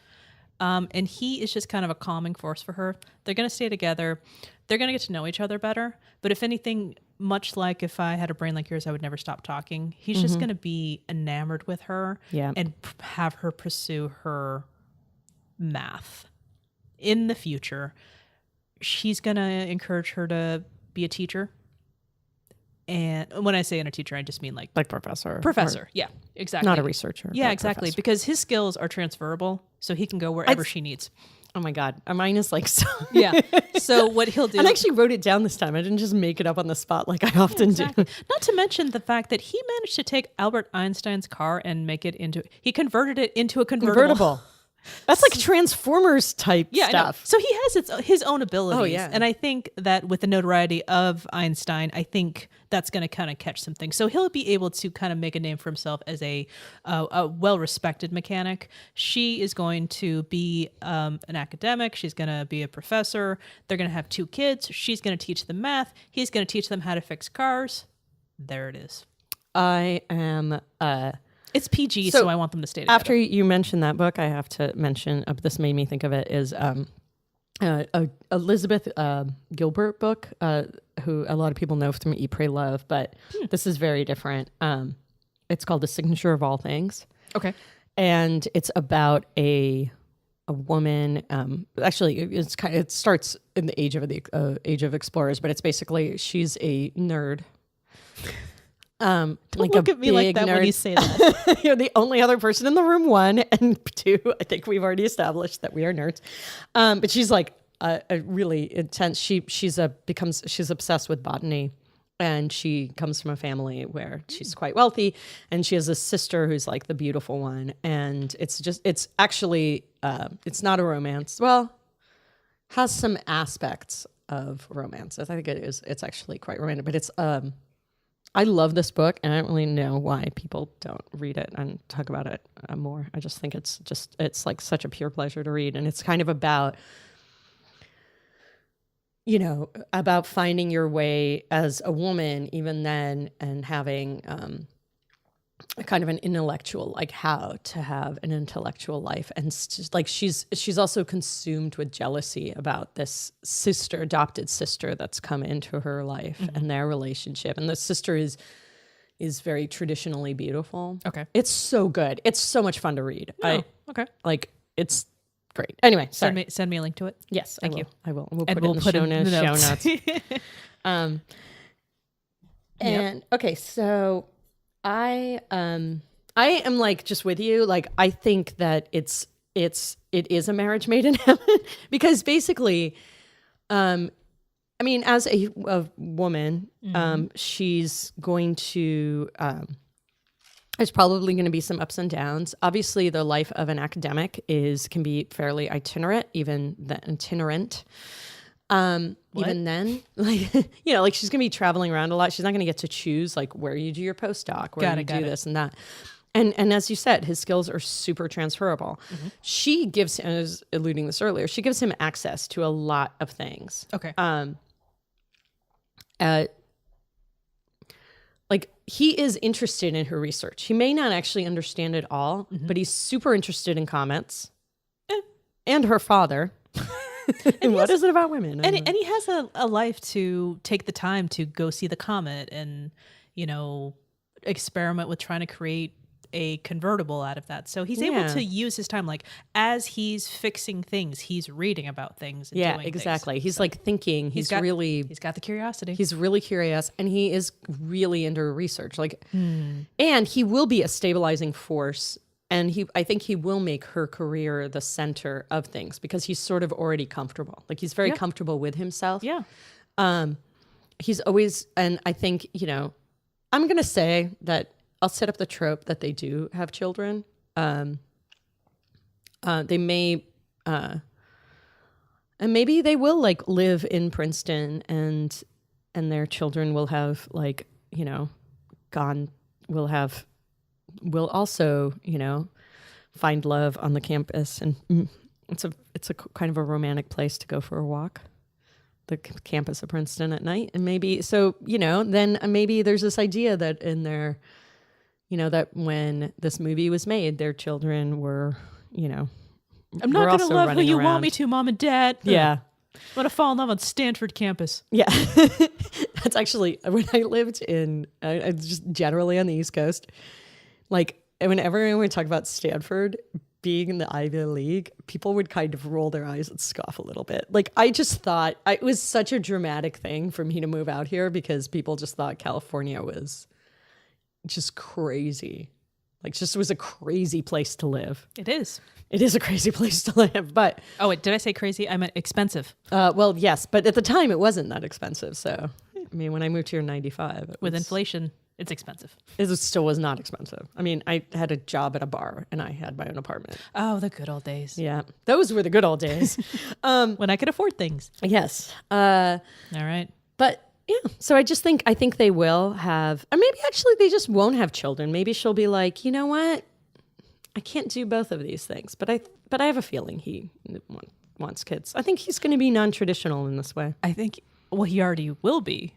B: And he is just kind of a calming force for her. They're going to stay together. They're going to get to know each other better. But if anything, much like if I had a brain like yours, I would never stop talking. He's just going to be enamored with her and have her pursue her math. In the future, she's going to encourage her to be a teacher. And when I say in a teacher, I just mean like
A: professor.
B: Professor, yeah, exactly.
A: Not a researcher.
B: Yeah, exactly. Professor. Because his skills are transferable, so he can go wherever she needs.
A: Oh my God. Mine is like so.
B: Yeah. So what he'll do.
A: And I actually wrote it down this time. I didn't just make it up on the spot like I often do.
B: Not to mention the fact that he managed to take Albert Einstein's car and he converted it into a convertible.
A: That's like Transformers type stuff.
B: So he has his own abilities.
A: Oh, yeah.
B: And I think that with the notoriety of Einstein, I think that's going to kind of catch something. So he'll be able to kind of make a name for himself as a well-respected mechanic. She is going to be an academic. She's going to be a professor. They're going to have 2 kids. She's going to teach them math. He's going to teach them how to fix cars. There it is.
A: I am...
B: It's PG, so I want them to stay together.
A: After you mentioned that book, I have to mention, this made me think of it, is Elizabeth Gilbert book, who a lot of people know from Eat, Pray, Love, but this is very different. It's called The Signature of All Things.
B: Okay.
A: And it's about a woman. Actually, it starts in the age of explorers, but it's basically she's a nerd.
B: Don't look at me like that nerd. When you say that.
A: You're the only other person in the room, 1, and 2, I think we've already established that we are nerds. But she's like a really intense. She's obsessed with botany, and she comes from a family where she's quite wealthy, and she has a sister who's like the beautiful one. And it's not a romance. Well, has some aspects of romance. I think it is. It's actually quite romantic, but it's I love this book, and I don't really know why people don't read it and talk about it more. I just think it's like such a pure pleasure to read, and it's kind of about, about finding your way as a woman even then, and having kind of an intellectual, like how to have an intellectual life. And just like she's also consumed with jealousy about this adopted sister that's come into her life and their relationship. And the sister is very traditionally beautiful.
B: Okay.
A: It's so good. It's so much fun to read.
B: Oh, okay.
A: Like, it's great. Anyway, sorry.
B: Send me a link to it.
A: Yes,
B: Thank you.
A: I will. We'll put it in the show notes. And okay, so I am like just with you. Like, I think that it is a marriage made in heaven because basically, I mean, as a woman, she's going to. There's probably going to be some ups and downs. Obviously, the life of an academic can be fairly itinerant, even itinerant. Even then, like, like she's going to be traveling around a lot. She's not going to get to choose like where you do your postdoc, where you do this and that. And as you said, his skills are super transferable. She gives him, I was alluding this earlier, she gives him access to a lot of things.
B: Okay.
A: Like, he is interested in her research. He may not actually understand it all, but he's super interested in comets and her father. And what is it about women?
B: And he has a life to take the time to go see the comet and, experiment with trying to create a convertible out of that. So he's able to use his time, like as he's fixing things, he's reading about things. And doing
A: exactly.
B: Things.
A: He's like thinking. He's got
B: the curiosity.
A: He's really curious, and he is really into research. Like, and he will be a stabilizing force. And I think he will make her career the center of things because he's sort of already comfortable. Like, he's very comfortable with himself.
B: Yeah.
A: He's always, and I think, I'm going to say that I'll set up the trope that they do have children. They may, and maybe they will like live in Princeton and their children will have like, will also, find love on the campus. And it's a kind of a romantic place to go for a walk, the campus of Princeton at night. And maybe, so, then maybe there's this idea that in their, that when this movie was made, their children were,
B: I'm not going to love who you want me to, Mom and Dad.
A: Yeah.
B: I'm going to fall in love on Stanford campus.
A: Yeah. That's actually, when I lived in, just generally on the East Coast, like whenever anyone would talk about Stanford being in the Ivy League, people would kind of roll their eyes and scoff a little bit. Like, I just thought it was such a dramatic thing for me to move out here because people just thought California was just crazy. Like, just was a crazy place to live.
B: It is.
A: It is a crazy place to live, but...
B: Oh, wait, did I say crazy? I meant expensive.
A: Well, yes, but at the time it wasn't that expensive. So, I mean, when I moved here in 95...
B: With inflation, it's expensive.
A: It still was not expensive. I mean, I had a job at a bar and I had my own apartment.
B: Oh, the good old days.
A: Yeah, those were the good old days.
B: When I could afford things.
A: Yes.
B: All right.
A: But... yeah. So I think they will have, or maybe actually they just won't have children. Maybe she'll be like, you know what? I can't do both of these things, but I have a feeling he wants kids. I think he's going to be non-traditional in this way.
B: I think, well, he already will be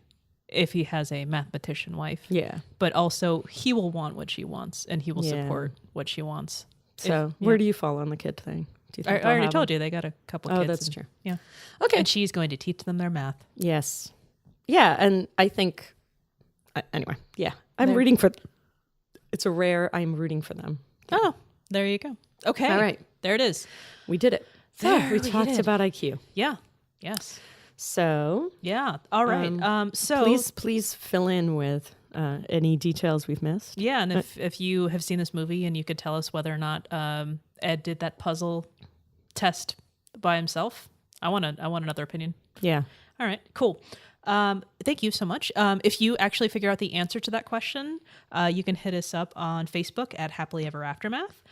B: if he has a mathematician wife.
A: Yeah.
B: But also he will want what she wants and he will support what she wants.
A: So where do you fall on the kid thing? Do you think
B: I already told you they got a couple kids.
A: Oh, that's true.
B: Yeah.
A: Okay.
B: And she's going to teach them their math.
A: Yes. Yeah, and I think, anyway, yeah, I'm rooting for, I'm rooting for them.
B: Oh, there you go. Okay.
A: All right.
B: There it is.
A: We did it.
B: There
A: we talked about IQ.
B: Yeah. Yes.
A: So.
B: Yeah. All right. So.
A: Please fill in with any details we've missed.
B: Yeah, and if you have seen this movie and you could tell us whether or not Ed did that puzzle test by himself, I want another opinion.
A: Yeah.
B: All right. Cool. Thank you so much. If you actually figure out the answer to that question, you can hit us up on Facebook at Happily Ever Aftermath.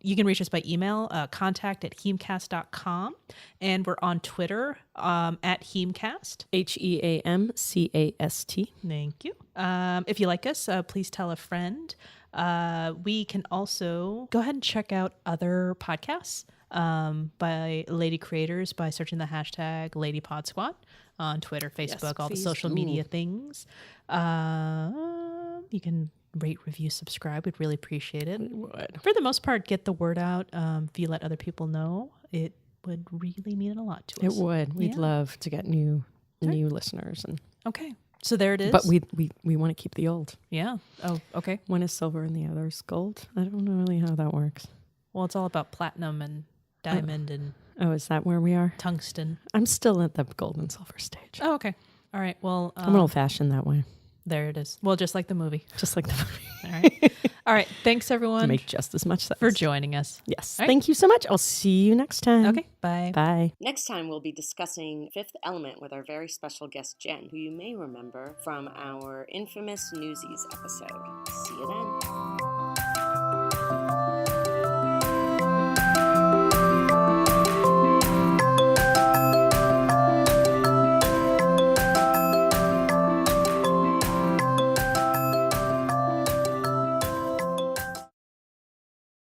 B: You can reach us by email, contact@HEAMCast.com. And we're on Twitter at HEAMCast.
A: HEAMCAST.
B: Thank you. If you like us, please tell a friend. We can also go ahead and check out other podcasts by lady creators by searching the hashtag LadyPodSquad on Twitter, Facebook, all the social media things. You can rate, review, subscribe. We'd really appreciate it.
A: We would.
B: For the most part, get the word out. If you let other people know, it would really mean a lot to us.
A: It would. We'd love to get new listeners. And
B: okay. So there it is.
A: But we want to keep the old.
B: Yeah. Oh, okay.
A: One is silver and the other is gold. I don't know really how that works.
B: Well, it's all about platinum and diamond and
A: Oh, is that where we are?
B: tungsten.
A: I'm still at the gold and silver stage.
B: Oh, okay. All right. Well,
A: I'm old fashioned that way.
B: there it is. Well, just like the movie.
A: Just like the movie.
B: All right. All right. Thanks, everyone,
A: Make just as much sense.
B: for joining us.
A: Yes.
B: All right.
A: Thank you so much. I'll see you next time.
B: Okay. Bye.
A: Bye.
C: Next time, we'll be discussing Fifth Element with our very special guest, Jen, who you may remember from our infamous Newsies episode. See you then.